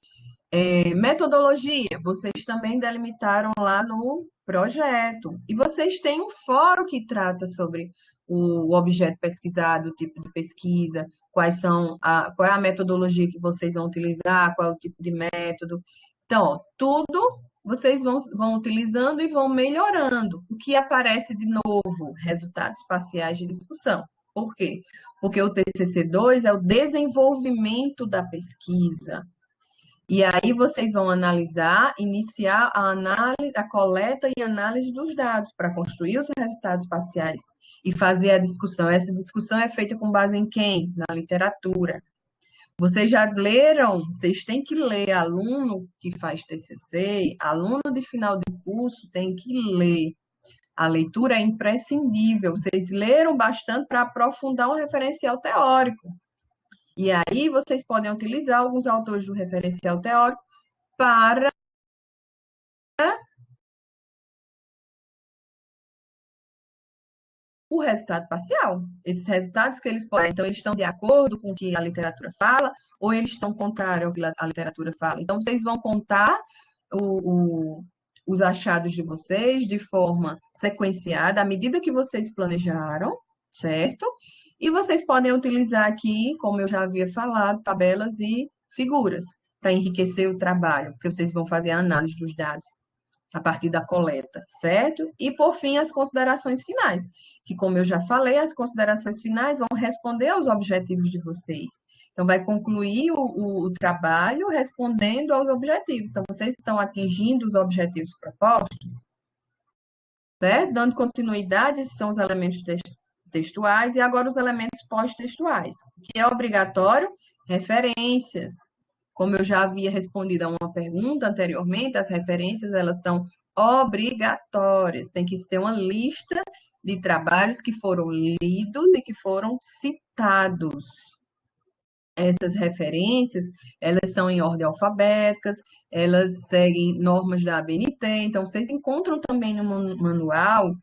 Metodologia, vocês também delimitaram lá no projeto. E vocês têm um fórum que trata sobre o objeto pesquisado, o tipo de pesquisa, qual é a metodologia que vocês vão utilizar, qual é o tipo de método. Então, ó, tudo vocês vão utilizando e vão melhorando. O que aparece de novo? Resultados parciais de discussão. Por quê? Porque o TCC2 é o desenvolvimento da pesquisa. E aí vocês vão iniciar a análise, a coleta e análise dos dados para construir os resultados parciais e fazer a discussão. Essa discussão é feita com base em quem? Na literatura. Vocês já leram, vocês têm que ler, aluno que faz TCC, aluno de final de curso tem que ler. A leitura é imprescindível. Vocês leram bastante para aprofundar um referencial teórico. E aí vocês podem utilizar alguns autores do referencial teórico para o resultado parcial. Esses resultados que eles podem, então, eles estão de acordo com o que a literatura fala, ou eles estão contrários ao que a literatura fala. Então, vocês vão contar os achados de vocês de forma sequenciada, à medida que vocês planejaram, certo? E vocês podem utilizar aqui, como eu já havia falado, tabelas e figuras para enriquecer o trabalho, porque vocês vão fazer a análise dos dados a partir da coleta, certo? E, por fim, as considerações finais, que, como eu já falei, as considerações finais vão responder aos objetivos de vocês. Então, vai concluir o trabalho respondendo aos objetivos. Então, vocês estão atingindo os objetivos propostos, certo? Dando continuidade, esses são os elementos textuais, e agora os elementos pós-textuais. O que é obrigatório? Referências. Como eu já havia respondido a uma pergunta anteriormente, as referências, elas são obrigatórias. Tem que ter uma lista de trabalhos que foram lidos e que foram citados. Essas referências, elas são em ordem alfabética, elas seguem normas da ABNT, então vocês encontram também no manual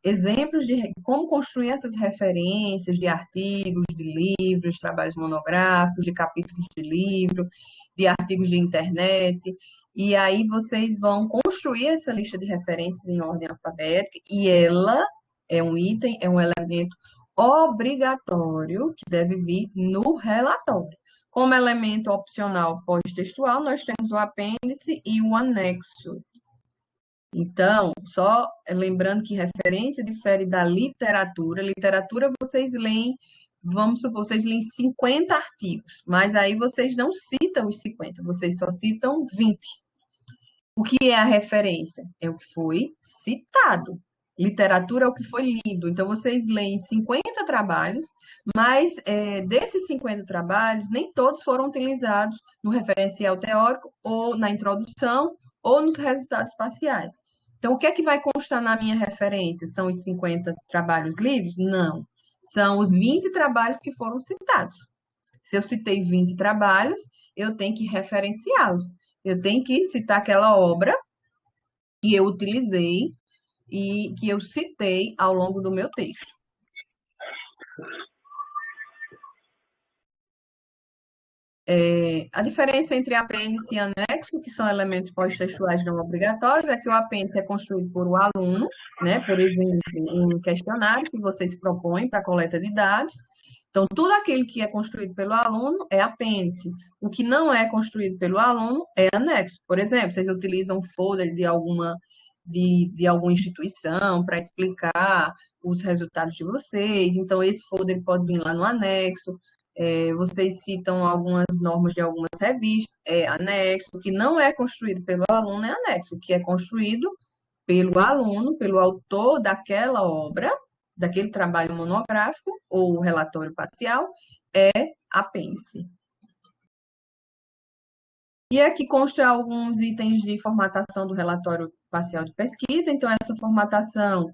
exemplos de como construir essas referências de artigos, de livros, de trabalhos monográficos, de capítulos de livro, de artigos de internet, e aí vocês vão construir essa lista de referências em ordem alfabética, e ela é um item, é um elemento obrigatório que deve vir no relatório. Como elemento opcional pós-textual, nós temos o apêndice e o anexo. Então, só lembrando que referência difere da literatura. Literatura vocês leem, vamos supor, vocês leem 50 artigos, mas aí vocês não citam os 50, vocês só citam 20. O que é a referência? É o que foi citado. Literatura é o que foi lido. Então, vocês leem 50 trabalhos, mas desses 50 trabalhos, nem todos foram utilizados no referencial teórico, ou na introdução, ou nos resultados parciais. Então, o que é que vai constar na minha referência? São os 50 trabalhos livres? Não. São os 20 trabalhos que foram citados. Se eu citei 20 trabalhos, eu tenho que referenciá-los. Eu tenho que citar aquela obra que eu utilizei e que eu citei ao longo do meu texto. A diferença entre apêndice e anexo, que são elementos pós-textuais não obrigatórios, é que o apêndice é construído por o aluno, né? Por exemplo, um questionário que vocês propõem para a coleta de dados. Então, tudo aquilo que é construído pelo aluno é apêndice. O que não é construído pelo aluno é anexo. Por exemplo, vocês utilizam um folder de alguma instituição para explicar os resultados de vocês. Então, esse folder pode vir lá no anexo. Vocês citam algumas normas de algumas revistas, anexo. O que não é construído pelo aluno é anexo. O que é construído pelo aluno, pelo autor daquela obra, daquele trabalho monográfico ou relatório parcial, é apêndice. E aqui consta alguns itens de formatação do relatório parcial de pesquisa. Então, essa formatação,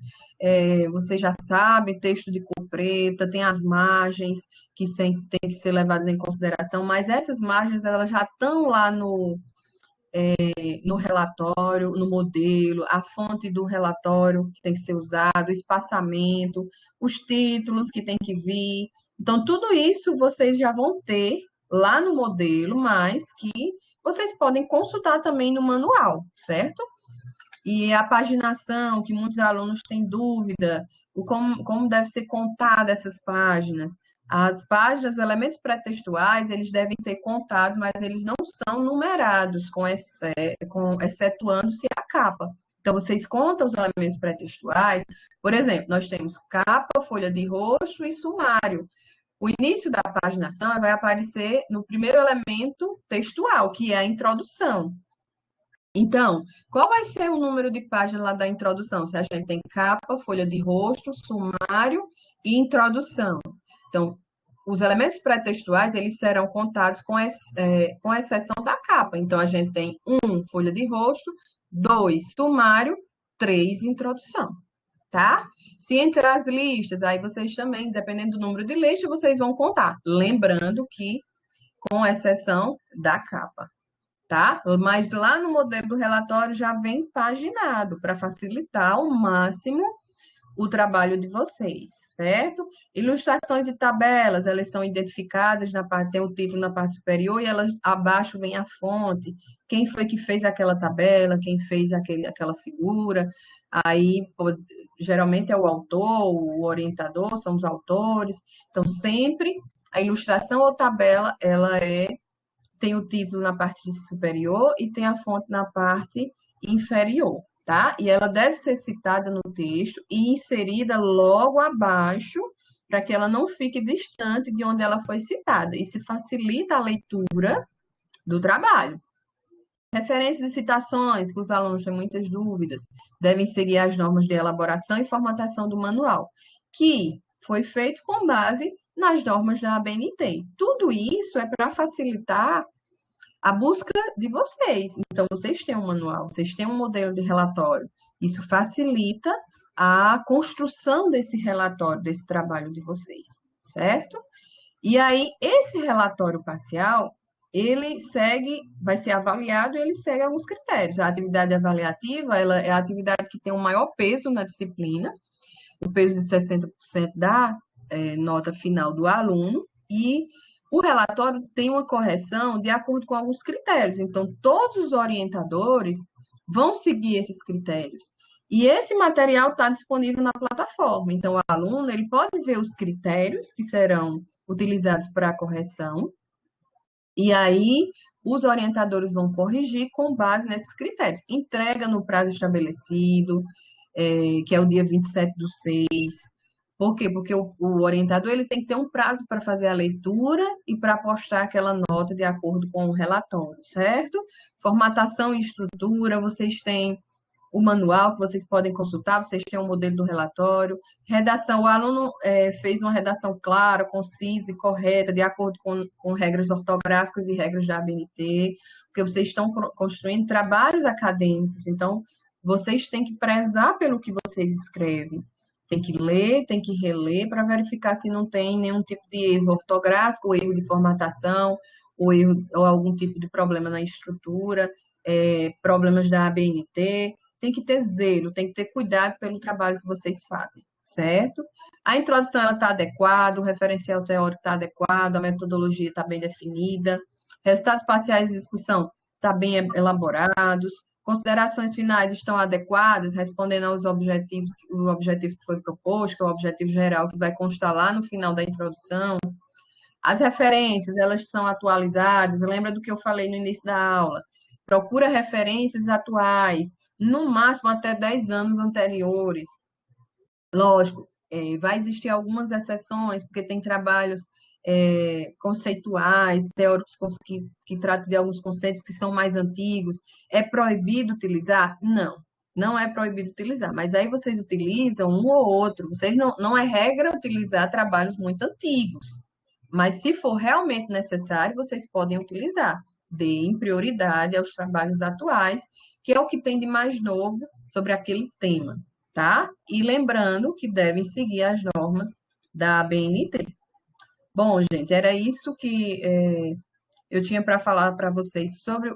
você já sabe, texto de cor preta, tem as margens que têm que ser levadas em consideração, mas essas margens elas já estão lá no relatório, no modelo, a fonte do relatório que tem que ser usado, o espaçamento, os títulos que tem que vir. Então, tudo isso vocês já vão ter lá no modelo, mas que vocês podem consultar também no manual, certo? E a paginação, que muitos alunos têm dúvida, como deve ser contada essas páginas. As páginas, os elementos pré-textuais, eles devem ser contados, mas eles não são numerados, excetuando-se a capa. Então, vocês contam os elementos pré-textuais. Por exemplo, nós temos capa, folha de rosto e sumário. O início da paginação vai aparecer no primeiro elemento textual, que é a introdução. Então, qual vai ser o número de páginas lá da introdução? Se a gente tem capa, folha de rosto, sumário e introdução. Então, os elementos pré-textuais, eles serão contados com exceção da capa. Então, a gente tem 1, folha de rosto, 2, sumário, 3, introdução, tá? Se entrar as listas, aí vocês também, dependendo do número de listas, vocês vão contar. Lembrando que, com exceção da capa. Tá? Mas lá no modelo do relatório já vem paginado para facilitar ao máximo o trabalho de vocês, certo? Ilustrações e tabelas, elas são identificadas na parte, tem o título na parte superior e elas abaixo vem a fonte. Quem foi que fez aquela tabela, quem fez aquela figura. Aí, geralmente é o autor, o orientador, são os autores. Então, sempre a ilustração ou tabela, tem o título na parte superior e tem a fonte na parte inferior, tá? E ela deve ser citada no texto e inserida logo abaixo, para que ela não fique distante de onde ela foi citada. Isso facilita a leitura do trabalho. Referências e citações, que os alunos têm muitas dúvidas, devem seguir as normas de elaboração e formatação do manual, que foi feito com base nas normas da ABNT. Tudo isso é para facilitar a busca de vocês. Então, vocês têm um manual, vocês têm um modelo de relatório. Isso facilita a construção desse relatório, desse trabalho de vocês, certo? E aí, esse relatório parcial, ele vai ser avaliado e ele segue alguns critérios. A atividade avaliativa, ela é a atividade que tem o maior peso na disciplina, o peso de 60% da nota final do aluno, e o relatório tem uma correção de acordo com alguns critérios. Então, todos os orientadores vão seguir esses critérios. E esse material está disponível na plataforma. Então, o aluno ele pode ver os critérios que serão utilizados para a correção. E aí, os orientadores vão corrigir com base nesses critérios. Entrega no prazo estabelecido, que é o dia 27/6. Por quê? Porque o orientador ele tem que ter um prazo para fazer a leitura e para postar aquela nota de acordo com o relatório, certo? Formatação e estrutura, vocês têm o manual que vocês podem consultar, vocês têm o modelo do relatório. Redação, o aluno fez uma redação clara, concisa e correta, de acordo com regras ortográficas e regras da ABNT, porque vocês estão construindo trabalhos acadêmicos, então vocês têm que prezar pelo que vocês escrevem. Tem que ler, tem que reler para verificar se não tem nenhum tipo de erro ortográfico, ou erro de formatação, ou algum tipo de problema na estrutura, problemas da ABNT. Tem que ter zelo, tem que ter cuidado pelo trabalho que vocês fazem, certo? A introdução está adequada, o referencial teórico está adequado, a metodologia está bem definida, resultados parciais de discussão estão bem elaborados, considerações finais estão adequadas, respondendo aos objetivos, o objetivo que foi proposto, que é o objetivo geral que vai constar lá no final da introdução. As referências, elas são atualizadas, lembra do que eu falei no início da aula. Procura referências atuais, no máximo até 10 anos anteriores. Lógico, vai existir algumas exceções, porque tem trabalhos conceituais, teóricos que tratam de alguns conceitos que são mais antigos. É proibido utilizar? Não, não é proibido utilizar, mas aí vocês utilizam um ou outro. Vocês não é regra utilizar trabalhos muito antigos, mas se for realmente necessário, vocês podem utilizar. Deem prioridade aos trabalhos atuais, que é o que tem de mais novo sobre aquele tema, tá? E lembrando que devem seguir as normas da ABNT. Bom, gente, era isso que eu tinha para falar para vocês sobre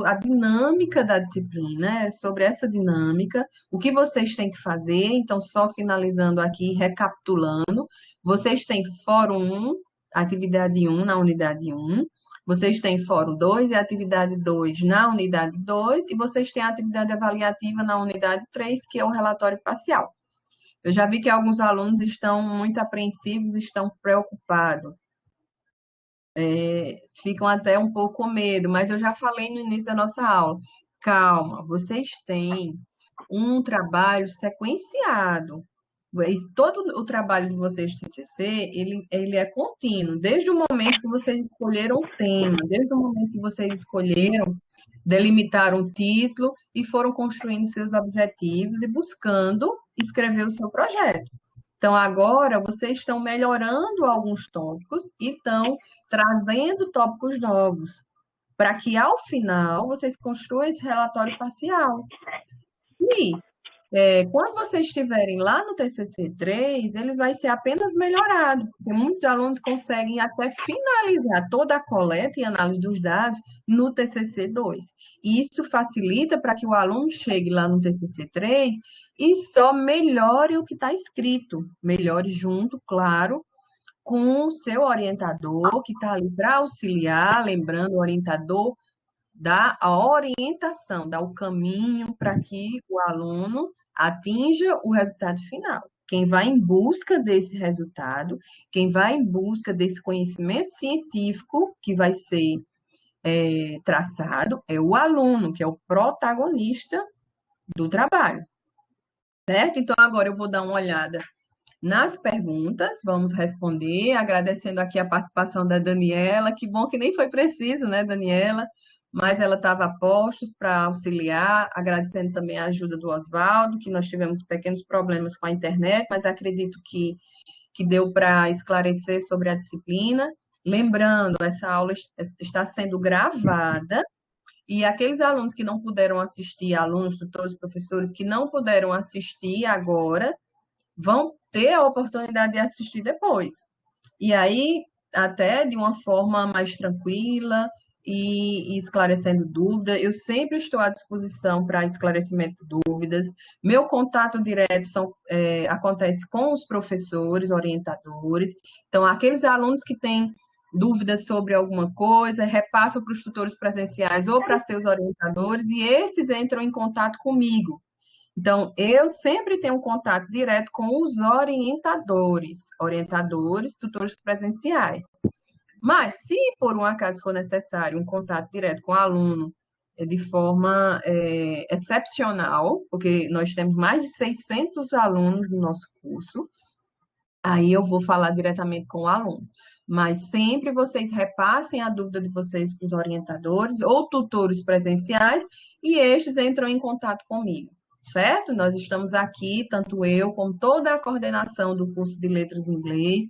a dinâmica da disciplina, sobre essa dinâmica, o que vocês têm que fazer. Então, só finalizando aqui, recapitulando, vocês têm Fórum 1, atividade 1 na unidade 1, Vocês têm fórum 2 e atividade 2 na unidade 2, e vocês têm a atividade avaliativa na unidade 3, que é o relatório parcial. Eu já vi que alguns alunos estão muito apreensivos, estão preocupados, ficam até um pouco com medo, mas eu já falei no início da nossa aula. Calma, vocês têm um trabalho sequenciado. Todo o trabalho de vocês de TCC, ele é contínuo, desde o momento que vocês escolheram o tema, desde o momento que vocês escolheram, delimitaram o título e foram construindo seus objetivos e buscando escrever o seu projeto. Então, agora, vocês estão melhorando alguns tópicos e estão trazendo tópicos novos, para que, ao final, vocês construam esse relatório parcial. E quando vocês estiverem lá no TCC3, ele vai ser apenas melhorado, porque muitos alunos conseguem até finalizar toda a coleta e análise dos dados no TCC2. E isso facilita para que o aluno chegue lá no TCC3 e só melhore o que está escrito, melhore junto, claro, com o seu orientador, que está ali para auxiliar, lembrando, o orientador dá a orientação, dá o caminho para que o aluno atinja o resultado final. Quem vai em busca desse resultado, quem vai em busca desse conhecimento científico que vai ser traçado, é o aluno, que é o protagonista do trabalho, certo? Então, agora eu vou dar uma olhada nas perguntas, vamos responder, agradecendo aqui a participação da Daniela, que bom que nem foi preciso, né, Daniela? Mas ela estava a postos para auxiliar, agradecendo também a ajuda do Oswaldo, que nós tivemos pequenos problemas com a internet, mas acredito que deu para esclarecer sobre a disciplina. Lembrando, essa aula está sendo gravada, e aqueles alunos que não puderam assistir, alunos, tutores, professores que não puderam assistir agora, vão ter a oportunidade de assistir depois. E aí, até de uma forma mais tranquila e esclarecendo dúvidas, eu sempre estou à disposição para esclarecimento de dúvidas. Meu contato direto acontece com os professores, orientadores. Então, aqueles alunos que têm dúvidas sobre alguma coisa, repassam para os tutores presenciais ou para seus orientadores, e esses entram em contato comigo. Então, eu sempre tenho um contato direto com os orientadores, tutores presenciais. Mas, se por um acaso for necessário um contato direto com o aluno de forma excepcional, porque nós temos mais de 600 alunos no nosso curso, aí eu vou falar diretamente com o aluno. Mas sempre vocês repassem a dúvida de vocês para os orientadores ou tutores presenciais e estes entram em contato comigo, certo? Nós estamos aqui, tanto eu como toda a coordenação do curso de Letras em Inglês,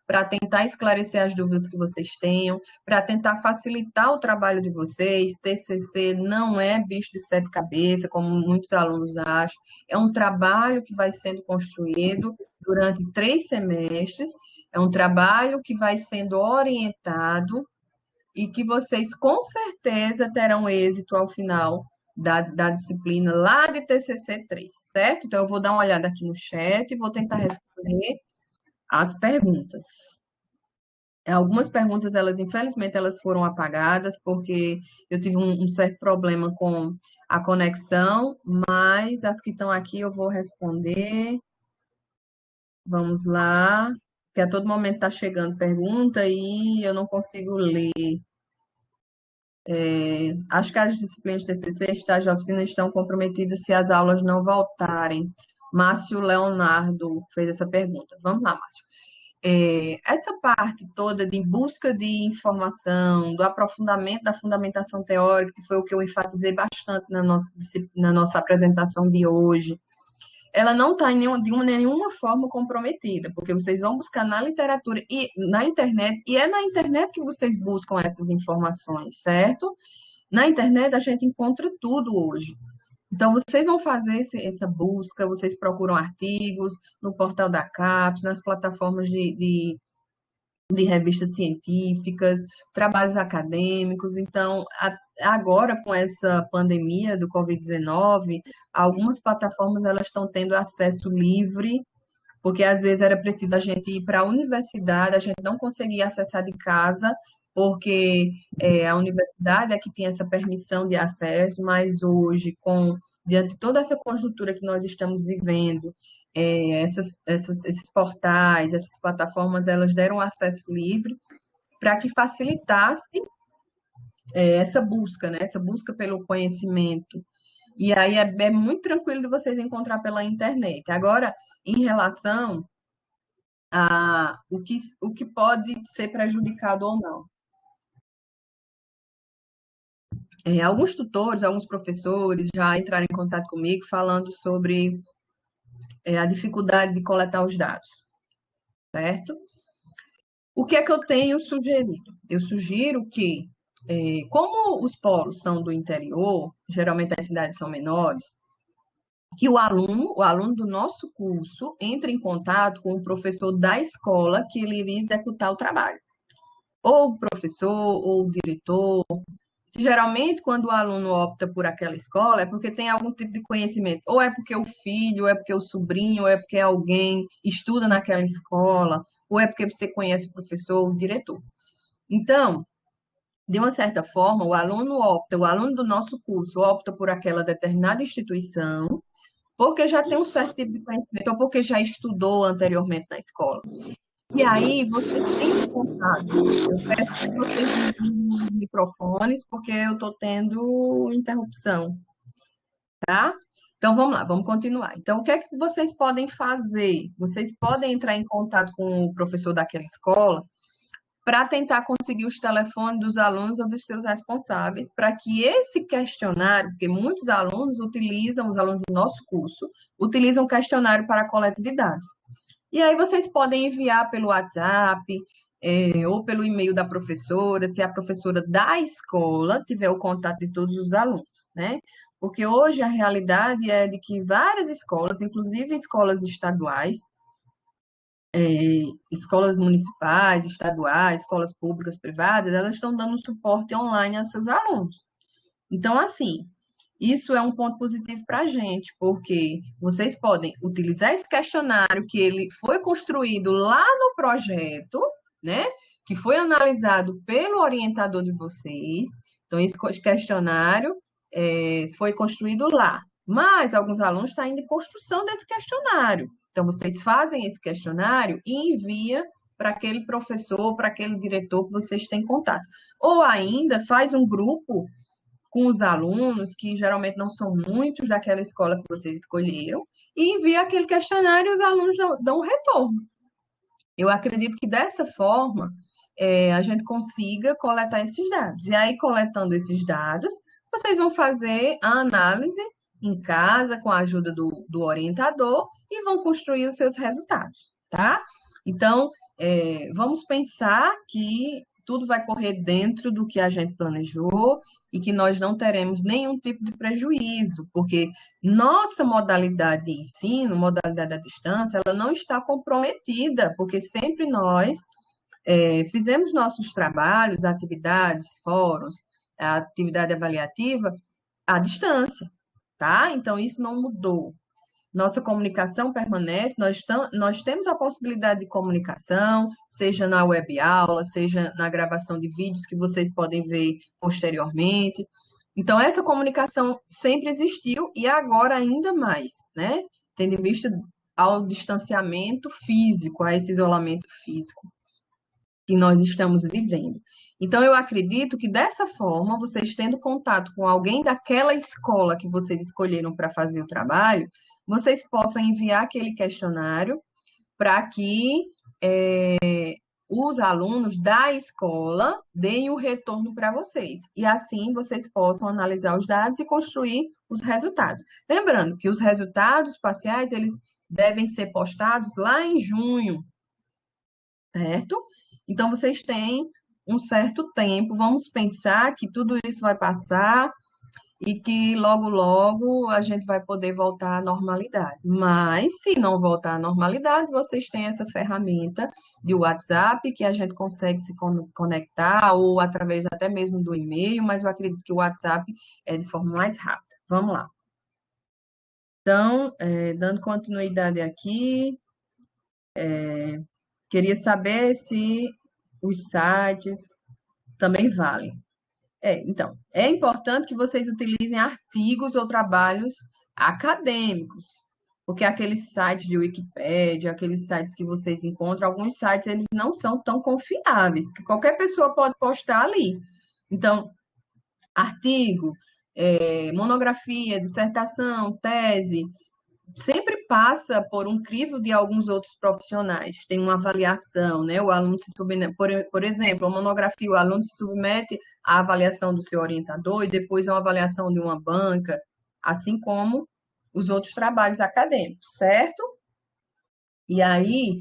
para tentar esclarecer as dúvidas que vocês tenham, para tentar facilitar o trabalho de vocês. TCC não é bicho de sete cabeças, como muitos alunos acham. É um trabalho que vai sendo construído durante 3 semestres, é um trabalho que vai sendo orientado e que vocês com certeza terão êxito ao final da disciplina lá de TCC3, certo? Então, eu vou dar uma olhada aqui no chat e vou tentar responder as perguntas. Algumas perguntas, infelizmente, elas foram apagadas, porque eu tive um certo problema com a conexão, mas as que estão aqui eu vou responder. Vamos lá, que a todo momento está chegando pergunta e eu não consigo ler. Acho que as disciplinas de TCC, estágio de oficina estão comprometidas se as aulas não voltarem. Márcio Leonardo fez essa pergunta. Vamos lá, Márcio. Essa parte toda de busca de informação, do aprofundamento da fundamentação teórica, que foi o que eu enfatizei bastante na nossa apresentação de hoje, ela não está de nenhuma forma comprometida, porque vocês vão buscar na literatura e na internet, e é na internet que vocês buscam essas informações, certo? Na internet a gente encontra tudo hoje. Então, vocês vão fazer essa busca, vocês procuram artigos no portal da CAPES, nas plataformas de revistas científicas, trabalhos acadêmicos. Então, agora com essa pandemia do Covid-19, algumas plataformas elas estão tendo acesso livre, porque às vezes era preciso a gente ir para a universidade, a gente não conseguia acessar de casa, porque a universidade é que tem essa permissão de acesso, mas hoje, diante de toda essa conjuntura que nós estamos vivendo, esses portais, essas plataformas, elas deram acesso livre para que facilitasse essa busca, né? Essa busca pelo conhecimento. E aí é muito tranquilo de vocês encontrar pela internet. Agora, em relação a o que pode ser prejudicado ou não. Alguns tutores, alguns professores já entraram em contato comigo falando sobre a dificuldade de coletar os dados, certo? O que é que eu tenho sugerido? Eu sugiro que, como os polos são do interior, geralmente as cidades são menores, que o aluno do nosso curso entre em contato com o professor da escola que ele iria executar o trabalho. Ou o professor, ou o diretor. Geralmente, quando o aluno opta por aquela escola, é porque tem algum tipo de conhecimento. Ou é porque o filho, ou é porque o sobrinho, ou é porque alguém estuda naquela escola, ou é porque você conhece o professor ou o diretor. Então, de uma certa forma, o aluno do nosso curso opta por aquela determinada instituição, porque já tem um certo tipo de conhecimento, ou porque já estudou anteriormente na escola. E aí, vocês têm contato. Eu peço que vocês desliguem os microfones, porque eu estou tendo interrupção, tá? Então, vamos lá, vamos continuar. Então, o que é que vocês podem fazer? Vocês podem entrar em contato com o professor daquela escola para tentar conseguir os telefones dos alunos ou dos seus responsáveis, para que esse questionário, porque muitos alunos utilizam, os alunos do nosso curso, utilizam o questionário para a coleta de dados. E aí vocês podem enviar pelo WhatsApp, ou pelo e-mail da professora, se a professora da escola tiver o contato de todos os alunos, né? Porque hoje a realidade é de que várias escolas, inclusive escolas estaduais, escolas municipais, estaduais, escolas públicas, privadas, elas estão dando suporte online aos seus alunos. Então, assim, isso é um ponto positivo para a gente, porque vocês podem utilizar esse questionário que ele foi construído lá no projeto, né? Que foi analisado pelo orientador de vocês. Então, esse questionário foi construído lá. Mas alguns alunos estão ainda em construção desse questionário. Então, vocês fazem esse questionário e envia para aquele professor, para aquele diretor que vocês têm contato. Ou ainda faz um grupo com os alunos, que geralmente não são muitos daquela escola que vocês escolheram, e envia aquele questionário e os alunos dão um retorno. Eu acredito que dessa forma a gente consiga coletar esses dados. E aí, coletando esses dados, vocês vão fazer a análise em casa, com a ajuda do orientador, e vão construir os seus resultados, tá? Então, vamos pensar que tudo vai correr dentro do que a gente planejou e que nós não teremos nenhum tipo de prejuízo, porque nossa modalidade de ensino, modalidade à distância, ela não está comprometida, porque sempre nós fizemos nossos trabalhos, atividades, fóruns, a atividade avaliativa à distância, tá? Então, isso não mudou. Nossa comunicação permanece, nós temos a possibilidade de comunicação, seja na web aula, seja na gravação de vídeos que vocês podem ver posteriormente. Então, essa comunicação sempre existiu e agora ainda mais, né? Tendo em vista ao distanciamento físico, a esse isolamento físico que nós estamos vivendo. Então, eu acredito que dessa forma, vocês tendo contato com alguém daquela escola que vocês escolheram para fazer o trabalho, vocês possam enviar aquele questionário para que os alunos da escola deem o retorno para vocês. E assim vocês possam analisar os dados e construir os resultados. Lembrando que os resultados parciais, eles devem ser postados lá em junho, certo? Então, vocês têm um certo tempo. Vamos pensar que tudo isso vai passar e que logo, logo a gente vai poder voltar à normalidade. Mas, se não voltar à normalidade, vocês têm essa ferramenta de WhatsApp que a gente consegue se conectar ou através até mesmo do e-mail, mas eu acredito que o WhatsApp é de forma mais rápida. Vamos lá. Então, dando continuidade aqui, queria saber se os sites também vale. Então, é importante que vocês utilizem artigos ou trabalhos acadêmicos, porque aqueles sites de Wikipédia, aqueles sites que vocês encontram, alguns sites eles não são tão confiáveis, porque qualquer pessoa pode postar ali. Então, artigo, monografia, dissertação, tese, sempre passa por um crivo de alguns outros profissionais. Tem uma avaliação, né? O aluno se submete, por exemplo, a monografia, o aluno se submete à avaliação do seu orientador e depois a uma avaliação de uma banca, assim como os outros trabalhos acadêmicos, certo? E aí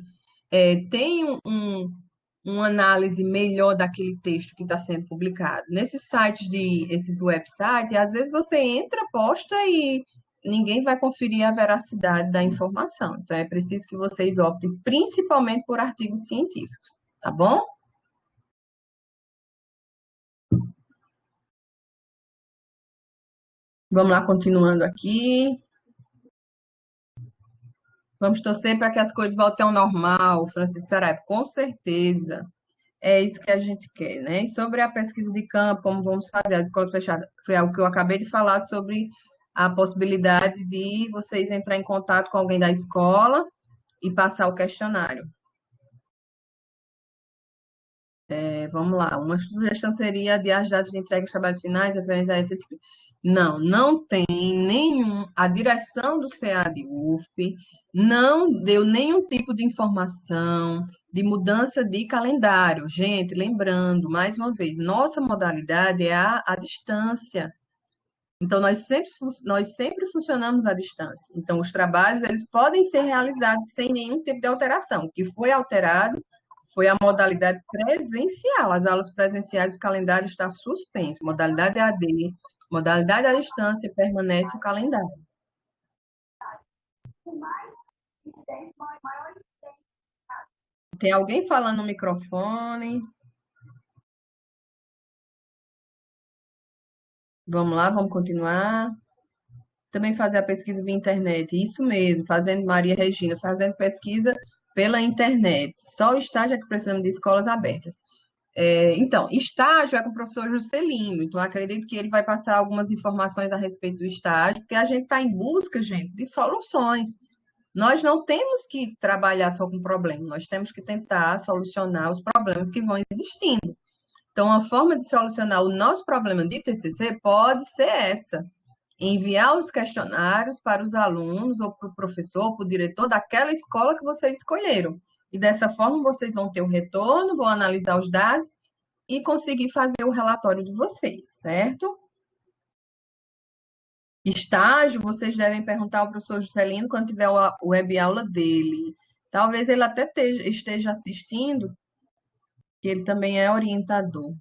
tem uma análise melhor daquele texto que está sendo publicado. Nesses sites esses websites, às vezes você entra, posta e ninguém vai conferir a veracidade da informação. Então, é preciso que vocês optem principalmente por artigos científicos, tá bom? Vamos lá, continuando aqui. Vamos torcer para que as coisas voltem ao normal, Francisco Saraiva, com certeza. É isso que a gente quer, né? E sobre a pesquisa de campo, como vamos fazer as escolas fechadas, foi algo que eu acabei de falar sobre a possibilidade de vocês entrar em contato com alguém da escola e passar o questionário. Vamos lá, uma sugestão seria de as datas de entrega dos trabalhos finais referentes a esses. Não tem nenhum. A direção do CEAD UFP não deu nenhum tipo de informação de mudança de calendário. Gente, lembrando, mais uma vez, nossa modalidade é a distância. Então, nós sempre funcionamos à distância. Então, os trabalhos, eles podem ser realizados sem nenhum tipo de alteração. O que foi alterado foi a modalidade presencial. As aulas presenciais, o calendário está suspenso. Modalidade AD, modalidade à distância, permanece o calendário. Tem alguém falando no microfone? Vamos lá, vamos continuar. Também fazer a pesquisa via internet. Isso mesmo, fazendo Maria Regina, fazendo pesquisa pela internet. Só o estágio é que precisamos de escolas abertas. Então, estágio é com o professor Juscelino, então acredito que ele vai passar algumas informações a respeito do estágio, porque a gente está em busca, gente, de soluções. Nós não temos que trabalhar só com problema, nós temos que tentar solucionar os problemas que vão existindo. Então, a forma de solucionar o nosso problema de TCC pode ser essa: enviar os questionários para os alunos, ou para o professor, ou para o diretor daquela escola que vocês escolheram. E dessa forma vocês vão ter o retorno, vão analisar os dados e conseguir fazer o relatório de vocês, certo? Estágio, vocês devem perguntar ao professor Juscelino quando tiver a web aula dele. Talvez ele até esteja assistindo, que ele também é orientador.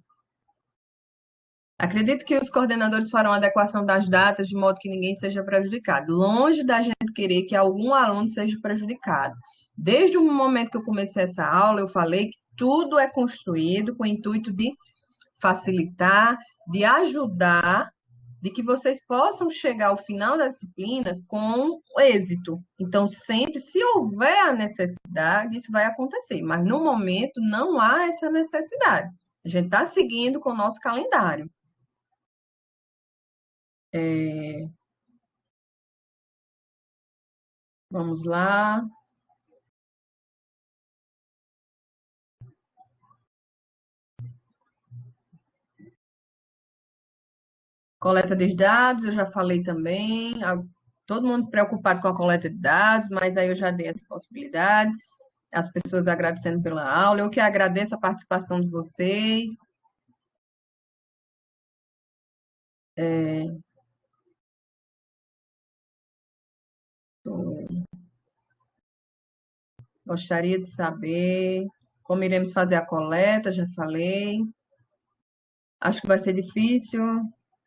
Acredito que os coordenadores farão a adequação das datas de modo que ninguém seja prejudicado. Longe da gente querer que algum aluno seja prejudicado. Desde o momento que eu comecei essa aula, eu falei que tudo é construído com o intuito de facilitar, de ajudar, de que vocês possam chegar ao final da disciplina com êxito. Então, sempre, se houver a necessidade, isso vai acontecer. Mas, no momento, não há essa necessidade. A gente está seguindo com o nosso calendário. Vamos lá. Coleta de dados, eu já falei também. Todo mundo preocupado com a coleta de dados, mas aí eu já dei essa possibilidade. As pessoas agradecendo pela aula. Eu que agradeço a participação de vocês. Gostaria de saber como iremos fazer a coleta, já falei. Acho que vai ser difícil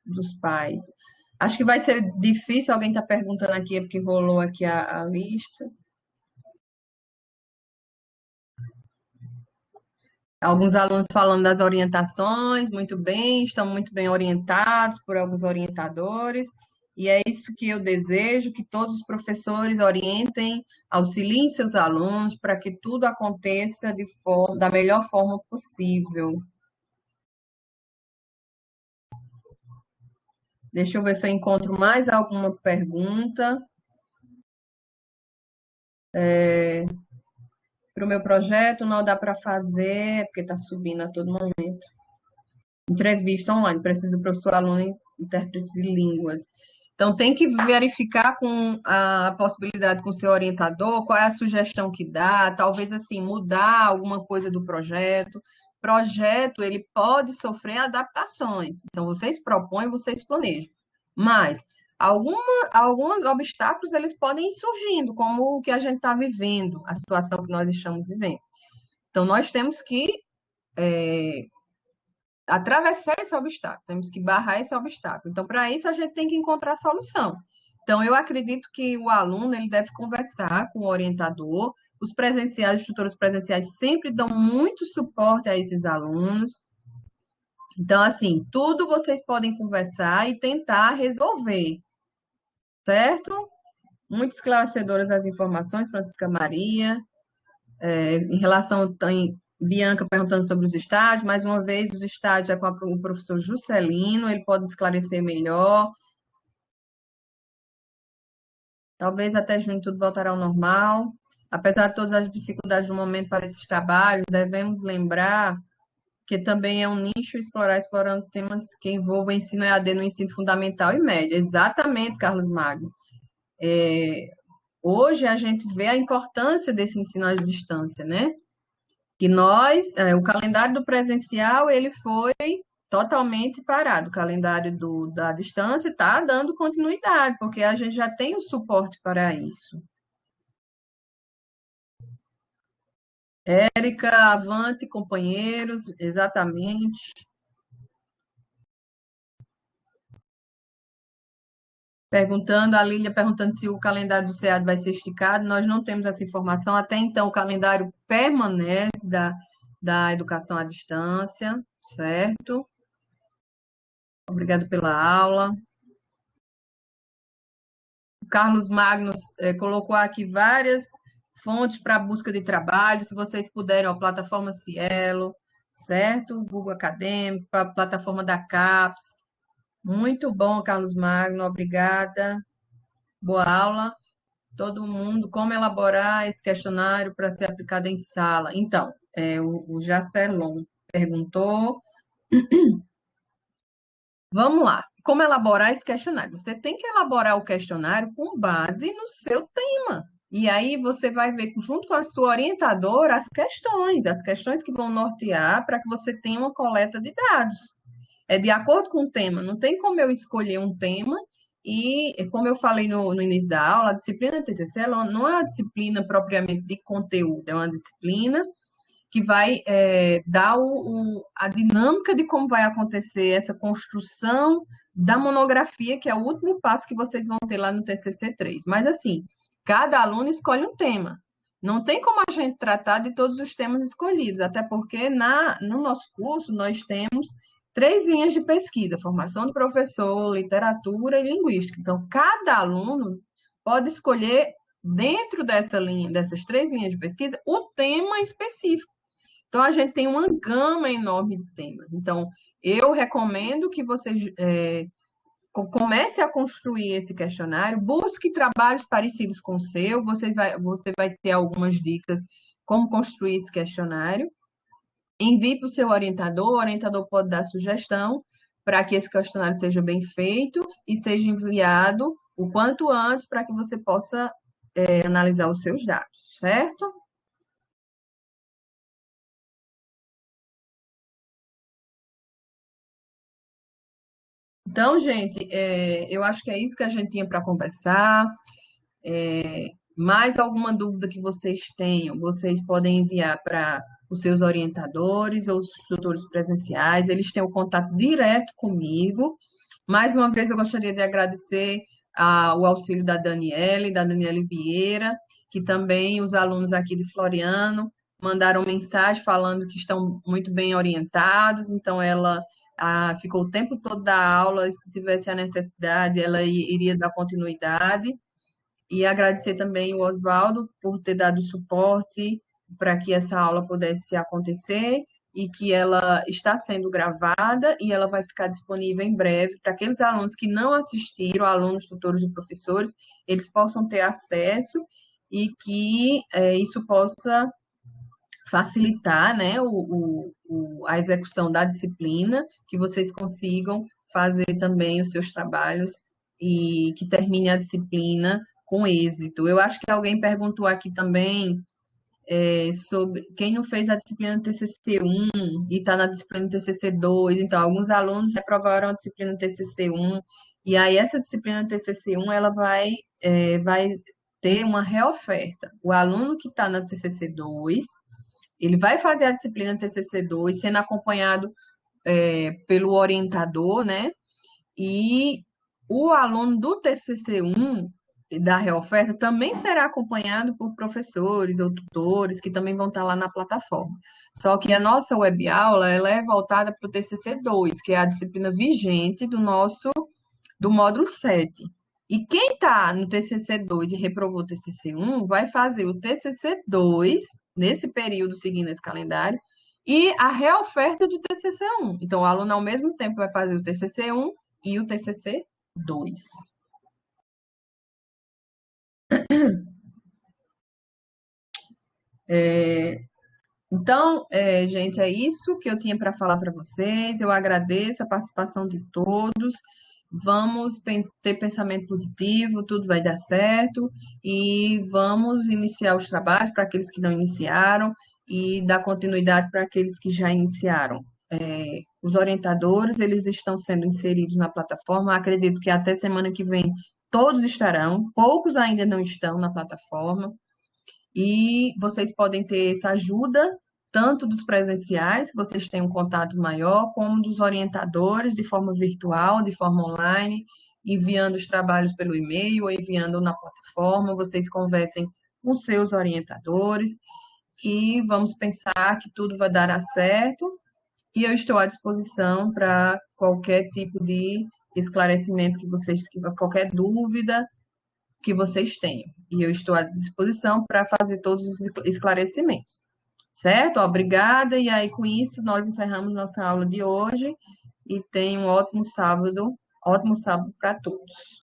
dos pais. Acho que vai ser difícil, alguém está perguntando aqui, porque rolou aqui a lista. Alguns alunos falando das orientações, muito bem, estão muito bem orientados por alguns orientadores, e é isso que eu desejo, que todos os professores orientem, auxiliem seus alunos para que tudo aconteça da melhor forma possível. Deixa eu ver se eu encontro mais alguma pergunta. Para o meu projeto não dá para fazer, porque está subindo a todo momento. Entrevista online, preciso do professor aluno e intérprete de línguas. Então, tem que verificar com a possibilidade com o seu orientador, qual é a sugestão que dá, talvez, assim, mudar alguma coisa do projeto. Projeto, ele pode sofrer adaptações. Então, vocês propõem, vocês planejam. Mas, alguns obstáculos, eles podem ir surgindo, como o que a gente está vivendo, a situação que nós estamos vivendo. Então, nós temos que atravessar esse obstáculo, temos que barrar esse obstáculo. Então, para isso, a gente tem que encontrar solução. Então, eu acredito que o aluno ele deve conversar com o orientador. Os presenciais, os tutores presenciais sempre dão muito suporte a esses alunos. Então, assim, tudo vocês podem conversar e tentar resolver, certo? Muito esclarecedoras as informações, Francisca Maria. Em relação tem Bianca perguntando sobre os estádios, mais uma vez, os estádios é com o professor Juscelino, ele pode esclarecer melhor. Talvez até junho tudo voltará ao normal. Apesar de todas as dificuldades do momento para esses trabalhos, devemos lembrar que também é um nicho explorando temas que envolvam ensino EAD no ensino fundamental e médio. Exatamente, Carlos Magno. Hoje a gente vê a importância desse ensino à distância, né? Que o calendário do presencial, ele foi totalmente parado. O calendário da distância está dando continuidade, porque a gente já tem o suporte para isso. Érica, avante, companheiros, exatamente. A Lília perguntando se o calendário do SEAD vai ser esticado. Nós não temos essa informação. Até então, o calendário permanece da educação à distância, certo? Obrigado pela aula. O Carlos Magnus colocou aqui várias fontes para busca de trabalho. Se vocês puderem, a plataforma Cielo, certo? Google Acadêmico, a plataforma da CAPES. Muito bom, Carlos Magno, obrigada. Boa aula. Todo mundo, como elaborar esse questionário para ser aplicado em sala? Então, o Jacelon perguntou. Vamos lá. Como elaborar esse questionário? Você tem que elaborar o questionário com base no seu tema. E aí você vai ver, junto com a sua orientadora, as questões que vão nortear para que você tenha uma coleta de dados. É de acordo com o tema. Não tem como eu escolher um tema e, como eu falei no início da aula, a disciplina TCC ela não é uma disciplina propriamente de conteúdo, é uma disciplina que vai dar a dinâmica de como vai acontecer essa construção da monografia, que é o último passo que vocês vão ter lá no TCC3. Mas, assim, cada aluno escolhe um tema. Não tem como a gente tratar de todos os temas escolhidos, até porque no nosso curso nós temos 3 linhas de pesquisa: formação do professor, literatura e linguística. Então, cada aluno pode escolher, dentro dessas 3 linhas de pesquisa, o tema específico. Então, a gente tem uma gama enorme de temas. Então, eu recomendo que vocês comece a construir esse questionário, busque trabalhos parecidos com o seu, você vai ter algumas dicas como construir esse questionário. Envie para o seu orientador, o orientador pode dar sugestão para que esse questionário seja bem feito e seja enviado o quanto antes para que você possa analisar os seus dados, certo? Então, gente, eu acho que é isso que a gente tinha para conversar. Mais alguma dúvida que vocês tenham, vocês podem enviar para os seus orientadores ou os tutores presenciais, eles têm o contato direto comigo. Mais uma vez, eu gostaria de agradecer o auxílio da Daniele Vieira, que também os alunos aqui de Floriano mandaram mensagem falando que estão muito bem orientados, então ela ficou o tempo todo da aula, e se tivesse a necessidade, ela iria dar continuidade. E agradecer também o Oswaldo por ter dado suporte para que essa aula pudesse acontecer. e que ela está sendo gravada e ela vai ficar disponível em breve para aqueles alunos que não assistiram, alunos, tutores e professores, eles possam ter acesso e que isso possa facilitar, né, a execução da disciplina, que vocês consigam fazer também os seus trabalhos e que termine a disciplina com êxito. Eu acho que alguém perguntou aqui também sobre quem não fez a disciplina TCC1 e está na disciplina TCC2. Então, alguns alunos reprovaram a disciplina TCC1 e aí essa disciplina TCC1 ela vai ter uma reoferta. O aluno que está na TCC2 ele vai fazer a disciplina TCC2 sendo acompanhado pelo orientador, né? E o aluno do TCC1 da reoferta também será acompanhado por professores ou tutores que também vão estar lá na plataforma. Só que a nossa web aula ela é voltada para o TCC2, que é a disciplina vigente do módulo 7. E quem está no TCC2 e reprovou o TCC1 vai fazer o TCC2 nesse período seguindo esse calendário e a reoferta do TCC1. Então, o aluno ao mesmo tempo vai fazer o TCC1 e o TCC2. Então, gente, é isso que eu tinha para falar para vocês. Eu agradeço a participação de todos. Vamos ter pensamento positivo, tudo vai dar certo e vamos iniciar os trabalhos para aqueles que não iniciaram e dar continuidade para aqueles que já iniciaram. Os orientadores, eles estão sendo inseridos na plataforma, acredito que até semana que vem todos estarão, poucos ainda não estão na plataforma, e vocês podem ter essa ajuda, tanto dos presenciais, que vocês têm um contato maior, como dos orientadores, de forma virtual, de forma online, enviando os trabalhos pelo e-mail ou enviando na plataforma, vocês conversem com seus orientadores, e vamos pensar que tudo vai dar certo, e eu estou à disposição para qualquer tipo de esclarecimento qualquer dúvida que vocês tenham. E eu estou à disposição para fazer todos os esclarecimentos. Certo? Obrigada. E aí, com isso, nós encerramos nossa aula de hoje e tenham um ótimo sábado para todos.